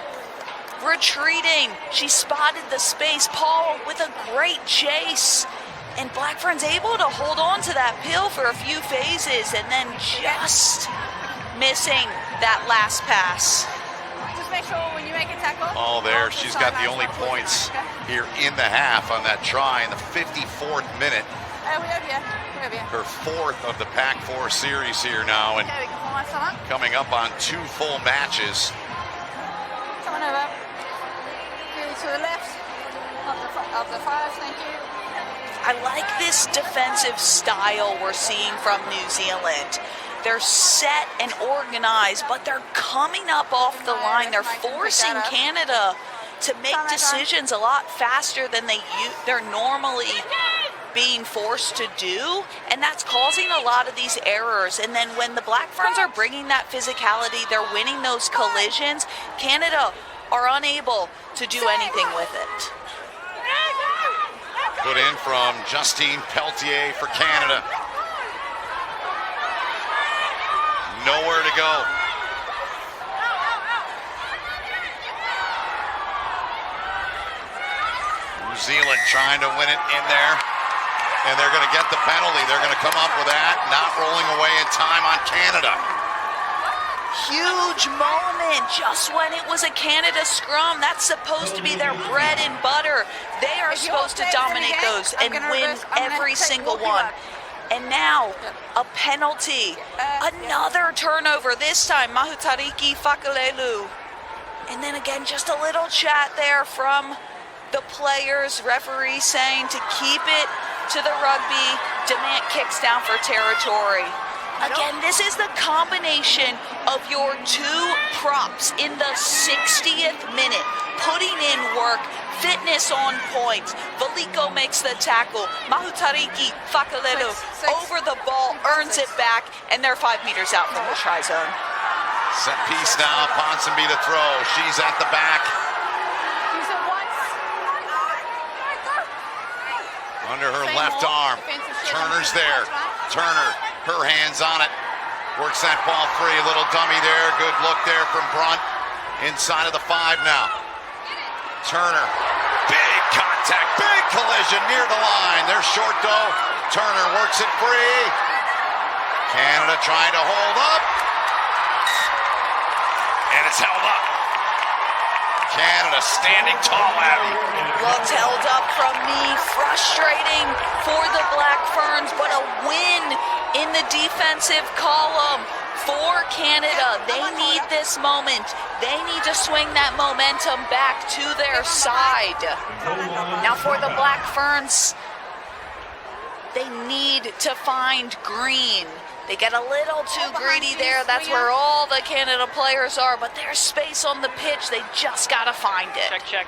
retreating. She spotted the space. Paul with a great chase. And Black Ferns able to hold on to that pill for a few phases and then just missing that last pass. Make sure when you make a tackle. Oh, there. She's got the only points here in the half on that try in the 54th minute. We have you. Her 4th of the Pac-4 series here now, and coming up on 2 full matches. Come on over. Really to the left of the 5. Thank you. I like this defensive style we're seeing from New Zealand. They're set and organized, but they're coming up off the line. They're forcing Canada to make decisions a lot faster than they're normally being forced to do, and that's causing a lot of these errors. And then when the Black Ferns are bringing that physicality, they're winning those collisions. Canada are unable to do anything with it. Put in from Justine Peltier for Canada. Nowhere to go. New Zealand trying to win it in there. And they're going to get the penalty. They're going to come up with that. Not rolling away in time on Canada. Huge moment just when it was a Canada scrum. That's supposed to be their bread and butter. They are supposed to dominate those and win every single one. And now a penalty. Another turnover, this time Mahutariki Fakalelu. And then again, just a little chat there from the players, referee saying to keep it to the rugby, demand kicks down for territory. Again, this is the combination of your two props in the 60th minute, putting in work, fitness on point. Valiko makes the tackle. Mahutariki Fakalelu over the ball, earns it back, and they're 5 meters out from the try zone. Set piece now, Ponsonby to throw. She's at the back. Under her left arm. Turner's there. Turner, her hands on it. Works that ball free. A little dummy there. Good look there from Brunt. Inside of the 5 now. Turner. Big contact. Big collision near the line. They're short though. Turner works it free. Canada trying to hold up. And it's held up. Canada standing tall, Abby. Looked held up from me. Frustrating for the Black Ferns, but a win in the defensive column for Canada. They need this moment. They need to swing that momentum back to their side. Now for the Black Ferns, they need to find green. They get a little too greedy there. That's where all the Canada players are, but there's space on the pitch. They just got to find it. Check,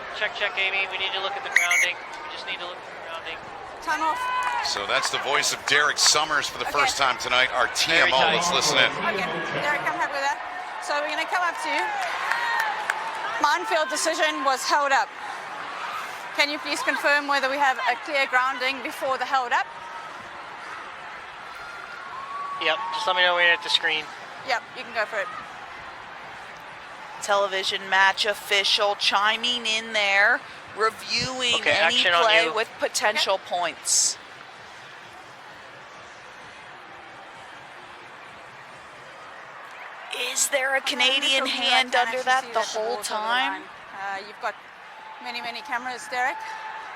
Amy. We need to look at the grounding. We just need to look at the grounding. Time off. So that's the voice of Derek Summers for the first time tonight, our TMO. Let's listen in. Okay, Derek, I'm happy with that. So we're going to come up to you. My on-field decision was held up. Can you please confirm whether we have a clear grounding before the held up? Yep, just let me know when you're at the screen. Yep, you can go for it. Television match official chiming in there, reviewing Okay, any action on play you. with potential points. Is there a Canadian hand under that the whole time? You've got many, many cameras, Derek.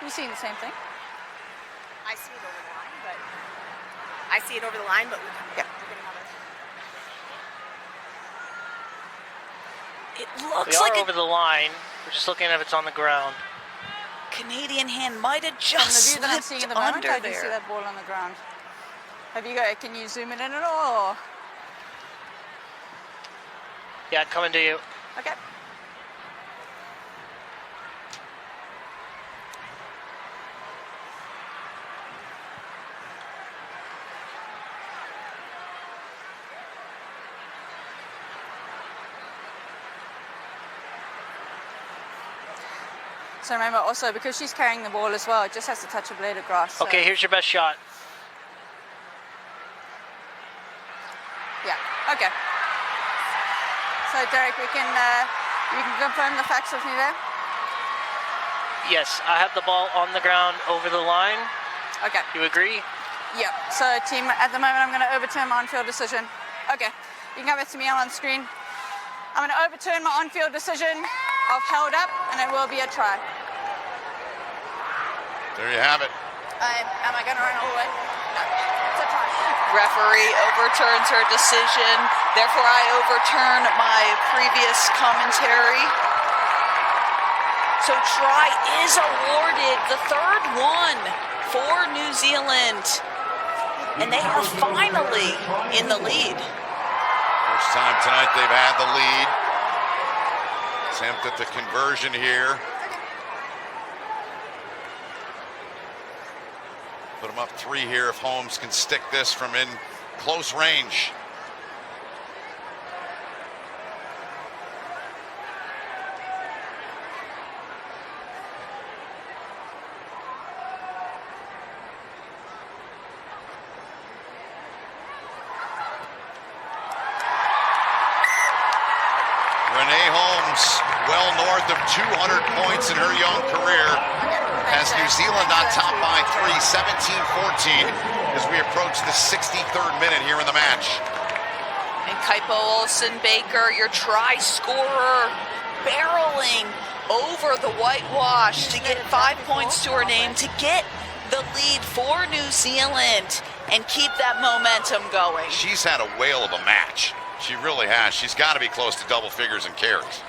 You've seen the same thing. I see it over the line, but Yeah. It We looks are like over the line. We're just looking if it's on the ground. a Canadian hand might have From the just view that I'm seeing at the moment, under I can see there. that ball on the ground. Can you zoom it in at all? Or? Yeah, coming to you. Okay. So remember also, because she's carrying the ball as well, it just has to touch a blade of grass. So. Okay, here's your best shot. Yeah, okay. So Derek, you can confirm the facts with me there? Yes, I have the ball on the ground over the line. Okay. You agree? Yep. So team, at the moment I'm going to overturn my on-field decision. Okay. You can come back to me, I'm on screen. I'm going to overturn my on-field decision of held up, and it will be a try. There you have it. Am I going to run all the way? No. It's a try. Referee overturns her decision. Therefore, I overturn my previous commentary. So try is awarded, the third one for New Zealand. And they are finally in the lead. First time tonight they've had the lead. Attempt at the conversion here. Put them up 3 here if Holmes can stick this from in close range. Renee Holmes, well north of 200 points in her young career, has New Zealand on top by 3, 17-14, as we approach the 63rd minute here in the match. And Kaipo Olsen-Baker, your try scorer, barreling over the whitewash to get 5 points to her name, to get the lead for New Zealand. and keep that momentum going. She's had a whale of a match. She really has. She's got to be close to double figures in carries.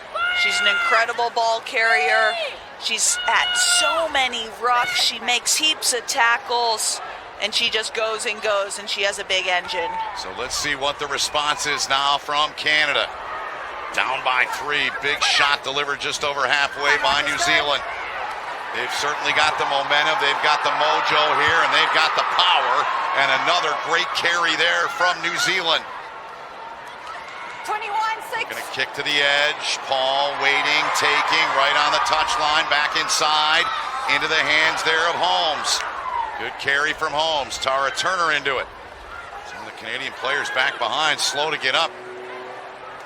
She's an incredible ball carrier. She's at so many rucks. She makes heaps of tackles, and she just goes and goes, and she has a big engine. So let's see what the response is now from Canada. Down by 3. Big shot delivered just over halfway by New Zealand. They've certainly got the momentum. They've got the mojo here, and they've got the power. And another great carry there from New Zealand. 21-6. Gonna kick to the edge. Paul waiting, taking, right on the touchline, back inside, into the hands there of Holmes. Good carry from Holmes. Tara Turner into it. Some of the Canadian players back behind, slow to get up.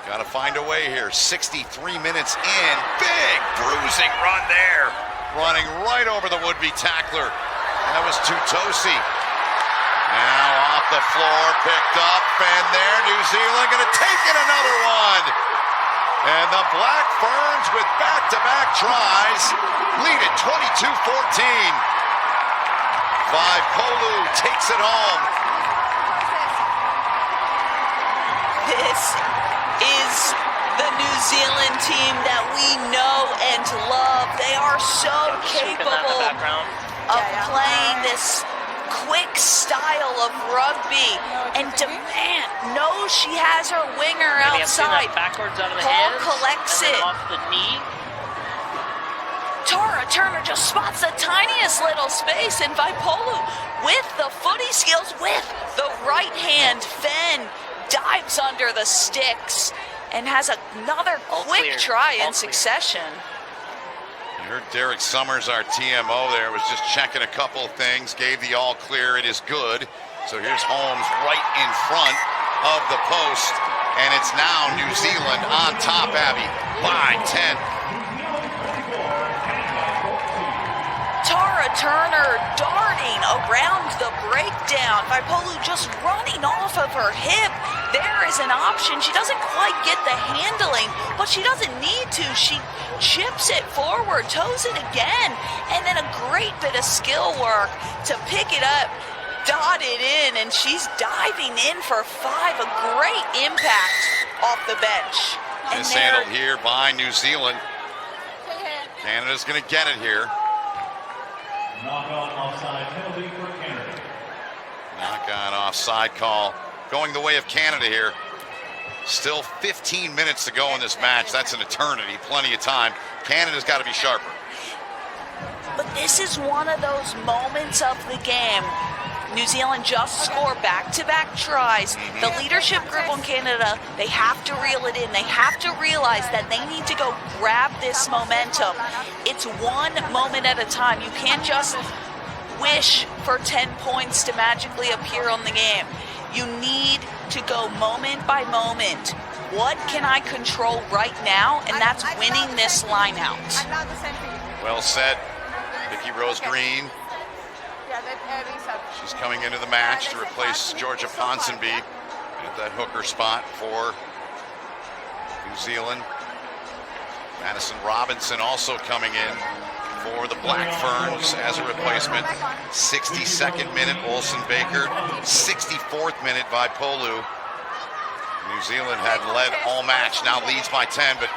Got to find a way here. 63 minutes in. Big bruising run there. Running right over the would-be tackler. That was Tutosi. Now off the floor, picked up, and there, New Zealand going to take it another one. And the Black Ferns with back-to-back tries lead it 22-14. Vaipolu takes it home. This is the New Zealand team that we know and love. They are so capable of playing this quick style of rugby, and Demand knows she has her winger outside. Backwards out of the Paul hands, collects and then it. off the knee. Tara Turner just spots the tiniest little space, and Vaipolu, with the footy skills, with the right hand, Fenn dives under the sticks and has another quick try in succession. You heard Derek Summers, our TMO there, was just checking a couple things, gave the all clear, it is good. So here's Holmes right in front of the post, and it's now New Zealand on top, Abby, by 10. Tara Turner darting around the breakdown. Vaipolu just running off of her hip. There is an option. She doesn't quite get the handling, but she doesn't need to. She chips it forward, toes it again, and then a great bit of skill work to pick it up, dot it in, and she's diving in for 5. A great impact off the bench. And Mishandled here by New Zealand. Canada's going to get it here. Knockout offside penalty for Canada. Knock-on offside call going the way of Canada here. Still 15 minutes to go in this match. That's an eternity, plenty of time. Canada's got to be sharper. But this is one of those moments of the game. New Zealand just scored back-to-back tries. The leadership group on Canada, they have to reel it in. They have to realize that they need to go grab this momentum. It's one moment at a time. You can't just wish for 10 points to magically appear on the game. You need to go moment by moment. What can I control right now? And that's winning this line out. Well said. Vicky Rose Green. She's coming into the match to replace Georgia Ponsonby at that hooker spot for New Zealand. Madison Robinson also coming in for the Black Ferns as a replacement. 62nd minute, Olsen Baker. 64th minute, Vaipolu. New Zealand had led all match, now leads by 10, but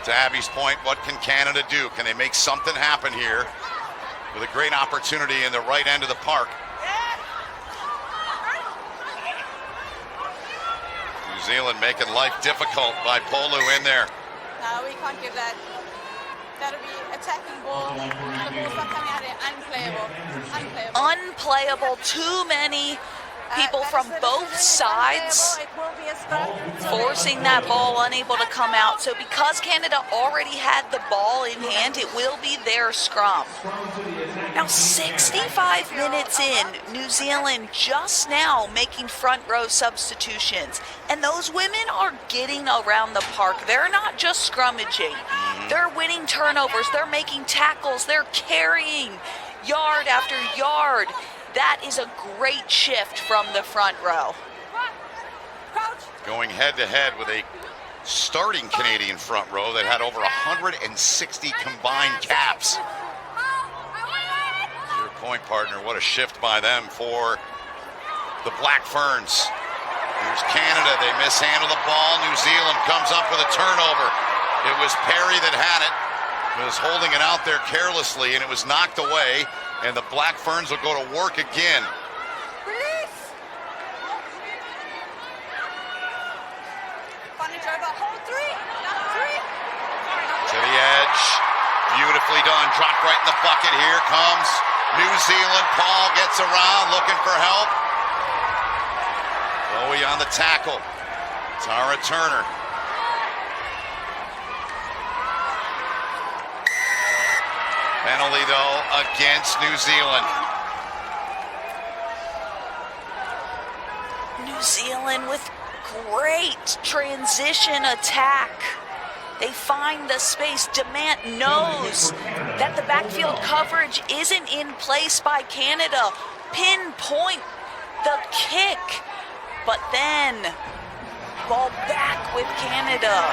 to Abby's point, what can Canada do? Can they make something happen here with a great opportunity in the right end of the park? New Zealand making life difficult by Vaipolu in there. No, we can't give that. That'll be attacking ball. The ball's not coming out here. Unplayable. Unplayable. Too many people from both sides forcing that ball, unable to come out. So because Canada already had the ball in hand, it will be their scrum. Now 65 minutes in, New Zealand just now making front row substitutions. And those women are getting around the park. They're not just scrummaging. They're winning turnovers. They're making tackles. They're carrying yard after yard. That is a great shift from the front row. Going head-to-head with a starting Canadian front row that had over 160 combined caps. Your point, partner, what a shift by them for the Black Ferns. Here's Canada. They mishandle the ball. New Zealand comes up with a turnover. It was Perry that had it. He was holding it out there carelessly, and it was knocked away. And the Black Ferns will go to work again. Release. Advantage over. Hold 3. 3. To the edge. Beautifully done. Dropped right in the bucket. Here comes New Zealand. Paul gets around looking for help. Bowie on the tackle. Tara Turner. Penalty, though, against New Zealand. New Zealand with great transition attack. They find the space. Demant knows that the backfield coverage isn't in place by Canada. Pinpoint the kick. But then, ball back with Canada.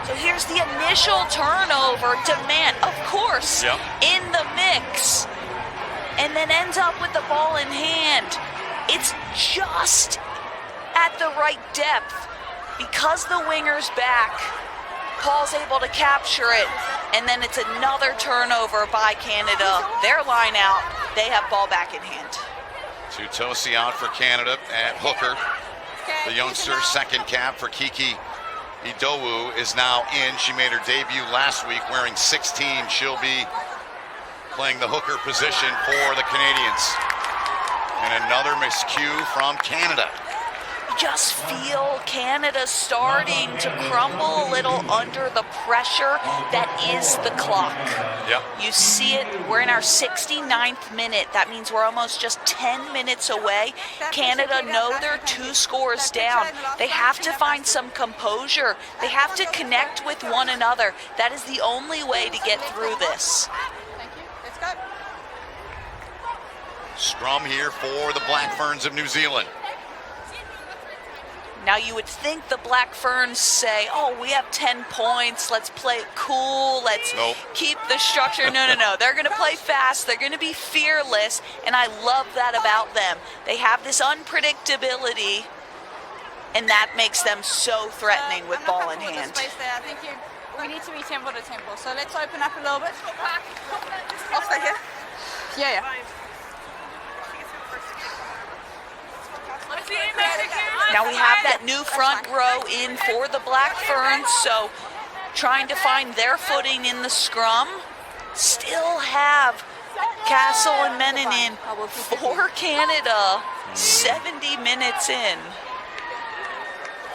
So here's the initial turnover. Demant, of course, in the mix. And then ends up with the ball in hand. It's just at the right depth. Because the winger's back, Paul's able to capture it. And then it's another turnover by Canada. Their line out, they have ball back in hand. Tutosi out for Canada at hooker. The youngster, second cap for Kiki Idowu, is now in. She made her debut last week wearing 16. She'll be playing the hooker position for the Canadians. And another miscue from Canada. Just feel Canada starting to crumble a little under the pressure that is the clock. Yep. You see it, we're in our 69th minute. That means we're almost just 10 minutes away. Canada know they're 2 scores down. They have to find some composure. They have to connect with one another. That is the only way to get through this. Thank you. Let's go. Scrum here for the Black Ferns of New Zealand. Now you would think the Black Ferns say, oh, we have 10 points, let's play it cool, let's keep the structure. No. They're going to play fast, they're going to be fearless, and I love that about them. They have this unpredictability, and that makes them so threatening with ball in hand. I think we need to be tempo to tempo. So let's open up a little bit. I'll stay here. Yeah. Now we have that new front row in for the Black Ferns, so trying to find their footing in the scrum. Still have Castle and Menanin for Canada, 70 minutes in.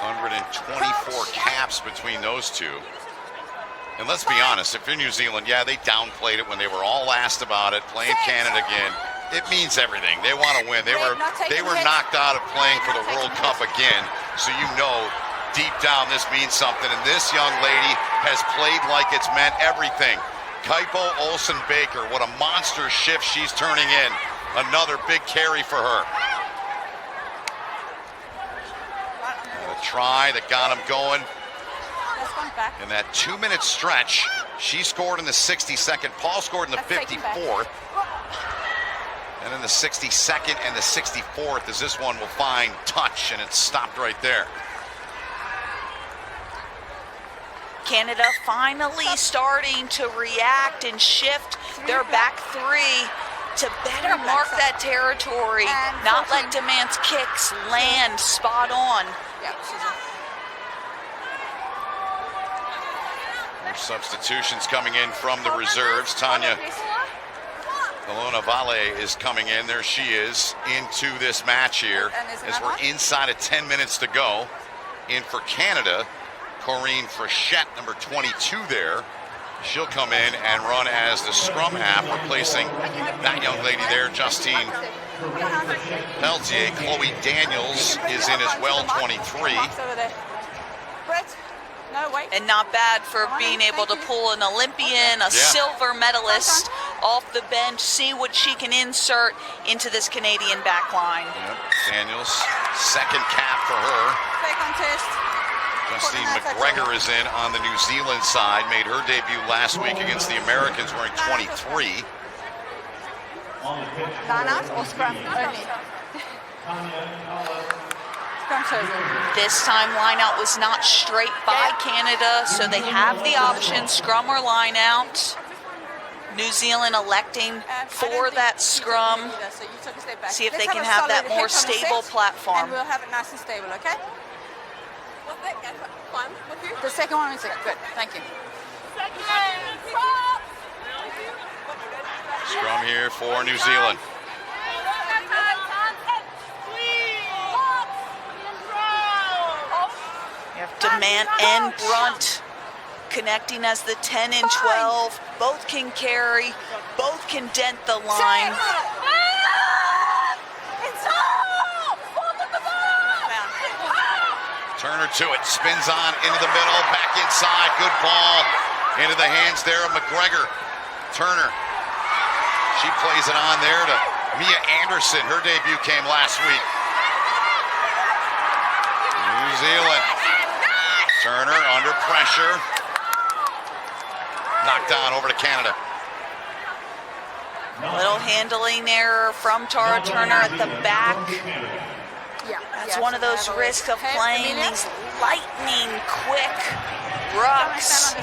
124 caps between those two. And let's be honest, if you're New Zealand, they downplayed it when they were all asked about it, playing Canada again. It means everything. They want to win. They were knocked out of playing for the World Cup again. So you know deep down this means something. And this young lady has played like it's meant everything. Kaipo Olsen-Baker, what a monster shift she's turning in. Another big carry for her. And a try that got him going. In that 2-minute stretch, she scored in the 62nd. Paul scored in the 54th. And then the 62nd and the 64th as this one will find touch, and it's stopped right there. Canada finally starting to react and shift their back 3 to better mark that territory, not let Demant's kicks land spot on. There's substitutions coming in from the reserves. Tanya Alona Vale is coming in. There she is into this match here as we're inside of 10 minutes to go. In for Canada, Corinne Frechette, number 22 there. She'll come in and run as the scrum half, replacing that young lady there, Justine Peltier. Chloe Daniels is in as well, 23. And not bad for being able to pull an Olympian, a silver medalist off the bench, see what she can insert into this Canadian back line. Daniels, second cap for her. Justine McGregor is in on the New Zealand side, made her debut last week against the Americans wearing 23. On the pitch. Line out or scrum only? Scrum serve. This time line out was not straight by Canada, so they have the option, scrum or line out. New Zealand electing for that scrum. See if they can have that more stable platform. And we'll have it nice and stable, okay? The second one is good. Thank you. Scrum here for New Zealand. You have Demand and Brunt connecting as the 10 and 12. Both can carry, both can dent the line. Turner to it, spins on into the middle, back inside, good ball into the hands there of McGregor. Turner, she plays it on there to Mia Anderson. Her debut came last week. New Zealand, Turner under pressure. Knocked down over to Canada. Little handling error from Tara Turner at the back. That's one of those risks of playing these lightning quick rucks.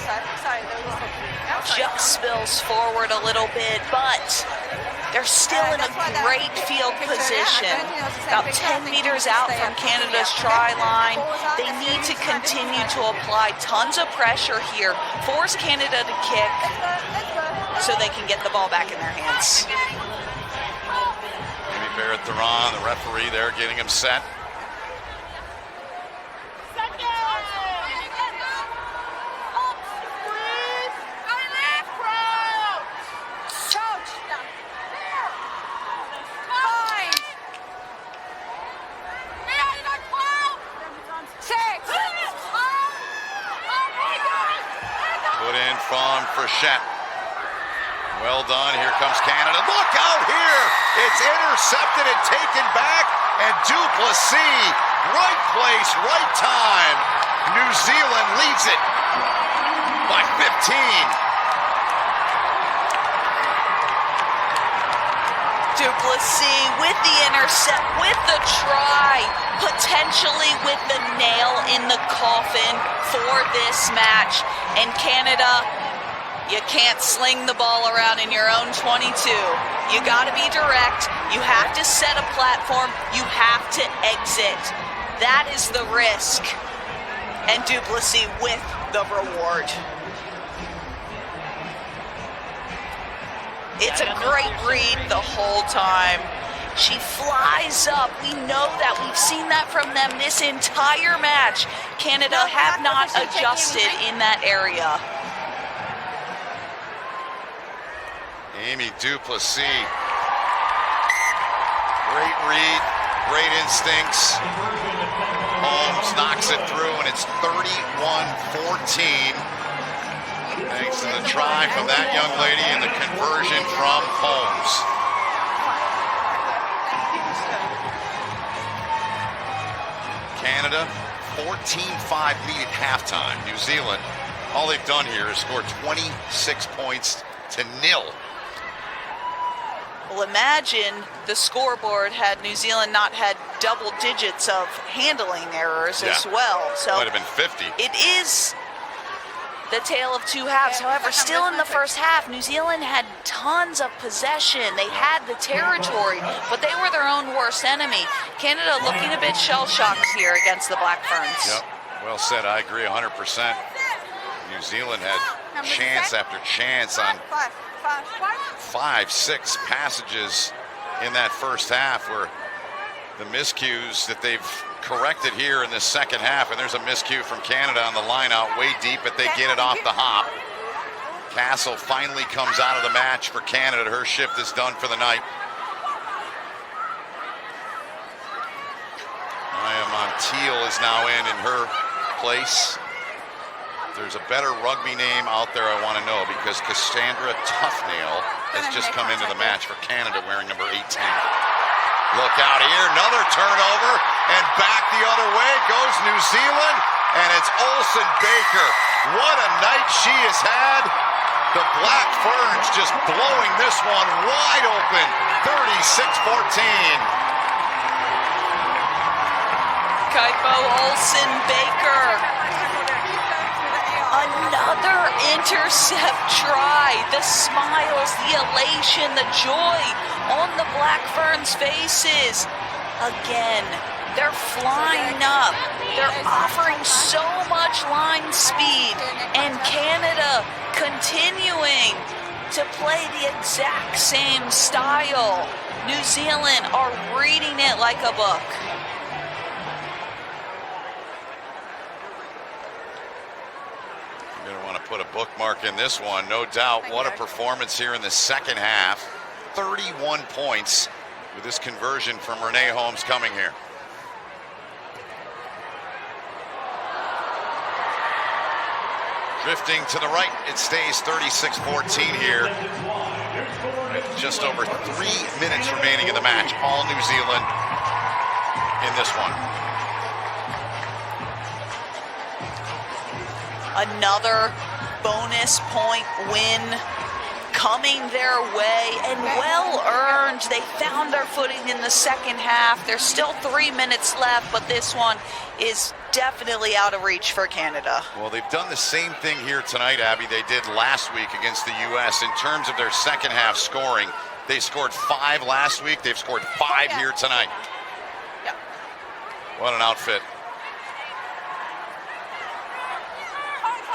Just spills forward a little bit, but they're still in a great field position. About 10 meters out from Canada's try line. They need to continue to apply tons of pressure here, force Canada to kick so they can get the ball back in their hands. Amy Barrett-Theron, the referee there, getting him set. Put in from Frechette. Well done. Here comes Canada. Look out here. It's intercepted and taken back. And Duplessis, right place, right time. New Zealand leads it by 15. Duplessis with the intercept, with the try, potentially with the nail in the coffin for this match. And Canada, you can't sling the ball around in your own 22. You got to be direct. You have to set a platform. You have to exit. That is the risk. And Duplessis with the reward. It's a great read the whole time. She flies up. We know that. We've seen that from them this entire match. Canada have not adjusted in that area. Amy Duplessis. Great read, great instincts. Holmes knocks it through, and it's 31-14. Thanks to the try from that young lady and the conversion from Holmes. Canada, 14-5 lead at halftime. New Zealand, all they've done here is score 26 points to nil. Well, imagine the scoreboard had New Zealand not had double digits of handling errors as well. So might have been 50. It is the tale of two halves. However, still in the first half, New Zealand had tons of possession. They had the territory, but they were their own worst enemy. Canada looking a bit shell-shocked here against the Black Ferns. Yep, well said. I agree 100%. New Zealand had chance after chance on 5-6 passages in that first half, where the miscues that they've corrected here in this second half, and there's a miscue from Canada on the line out way deep, but they get it off the hop. Castle finally comes out of the match for Canada. Her shift is done for the night. Montiel is now in her place. There's a better rugby name out there I want to know, because Cassandra Toughnail has just come into the match for Canada wearing number 18. Look out here, another turnover, and back the other way goes New Zealand, and it's Olsen Baker. What a night she has had. The Black Ferns just blowing this one wide open, 36-14. Kaipo Olsen Baker. Another intercept try. The smiles, the elation, the joy on the Black Ferns' faces. Again, they're flying up. They're offering so much line speed. And Canada continuing to play the exact same style. New Zealand are reading it like a book. You're going to want to put a bookmark in this one, no doubt. What a performance here in the second half. 31 points with this conversion from Renee Holmes coming here. Drifting to the right, it stays 36-14 here. Just over 3 minutes remaining in the match. All New Zealand in this one. Another bonus point win coming their way, and well earned. They found their footing in the second half. There's still 3 minutes left, but this one is definitely out of reach for Canada. Well, they've done the same thing here tonight, Abby, they did last week against the U.S. in terms of their second half scoring. They scored 5 last week. They've scored 5 here tonight. Yeah. What an outfit.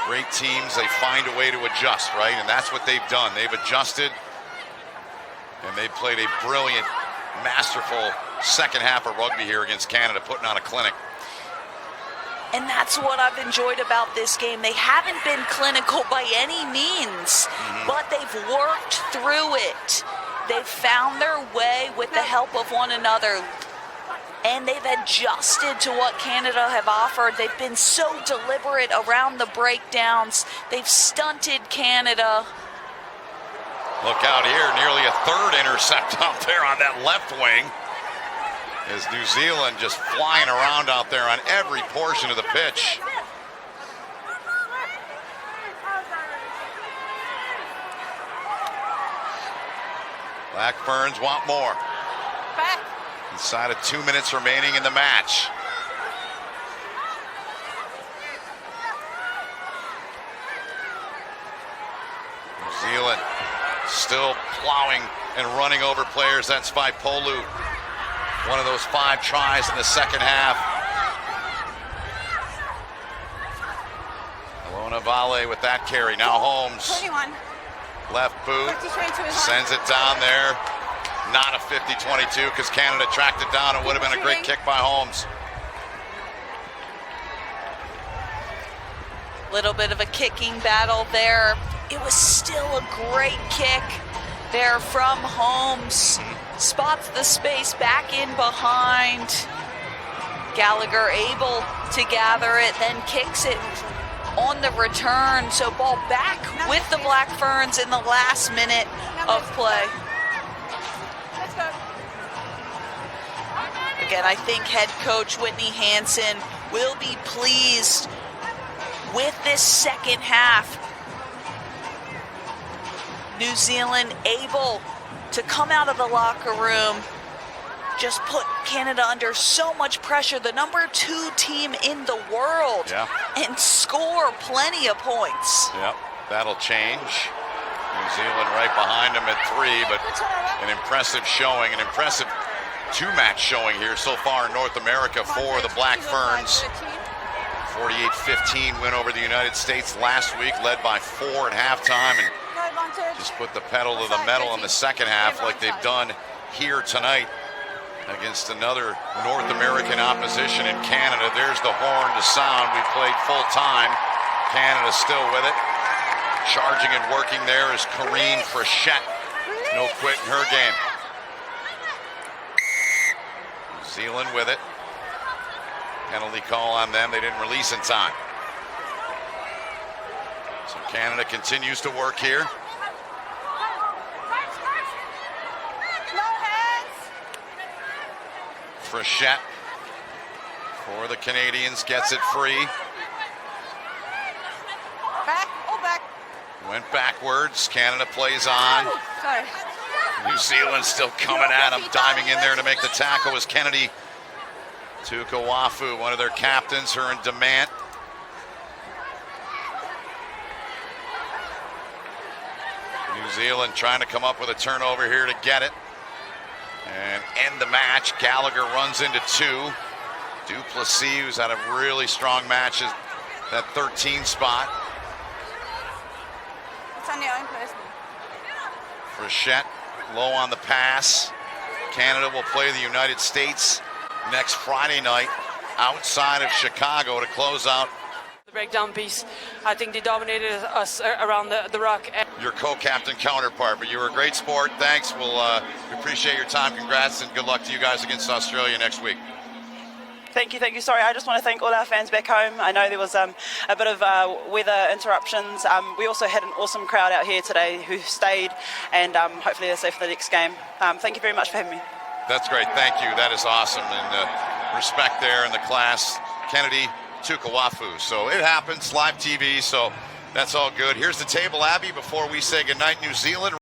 Great teams, they find a way to adjust, right? And that's what they've done. They've adjusted, and they played a brilliant, masterful second half of rugby here against Canada, putting on a clinic. And that's what I've enjoyed about this game. They haven't been clinical by any means, but they've worked through it. They've found their way with the help of one another. And they've adjusted to what Canada have offered. They've been so deliberate around the breakdowns. They've stunted Canada. Look out here, nearly a third intercept out there on that left wing. As New Zealand just flying around out there on every portion of the pitch. Black Ferns want more. Back. Inside of 2 minutes remaining in the match. New Zealand still plowing and running over players. That's by Polu. One of those 5 tries in the second half. Alona Vale with that carry. Now Holmes. 21. Left boot. 52 is Sends it down there. Not a 50-22 because Canada tracked it down. It would have been a great kick by Holmes. Little bit of a kicking battle there. It was still a great kick there from Holmes. Spots the space back in behind. Gallagher able to gather it, then kicks it on the return. So ball back with the Black Ferns in the last minute of play. Again, I think head coach Whitney Hansen will be pleased with this second half. New Zealand able to come out of the locker room, just put Canada under so much pressure, the number 2 team in the world, and score plenty of points. Yep, that'll change. New Zealand right behind them at 3, but an impressive showing, an impressive 2-match showing here so far in North America for the Black Ferns. 48-15 win over the United States last week, led by 4 at halftime, and just put the pedal to the metal in the second half like they've done here tonight against another North American opposition in Canada. There's the horn to sound. We played full time. Canada still with it. Charging and working there is Corrine Frechette. No quit in her game. New Zealand with it. Penalty call on them. They didn't release in time. So Canada continues to work here. Frechette for the Canadians gets it free. Back, all back. Went backwards. Canada plays on. Sorry. New Zealand still coming at him, diving in there to make the tackle was Kennedy Tukawafu, one of their captains, her and Demant. New Zealand trying to come up with a turnover here to get it and end the match. Gallagher runs into two. Duplessis, who's had a really strong match, is that 13 spot. It's on your own person. Frechette low on the pass. Canada will play the United States next Friday night outside of Chicago to close out. The breakdown piece, I think they dominated us around the ruck. Your co-captain counterpart, but you were a great sport. Thanks. We appreciate your time. Congrats and good luck to you guys against Australia next week. Thank you. Sorry, I just want to thank all our fans back home. I know there was a bit of weather interruptions. We also had an awesome crowd out here today who stayed, and hopefully they're safe for the next game. Thank you very much for having me. That's great. Thank you. That is awesome. And respect there in the class. Kennedy Tukawafu. So it happens, live TV, so that's all good. Here's the table, Abby, before we say goodnight, New Zealand.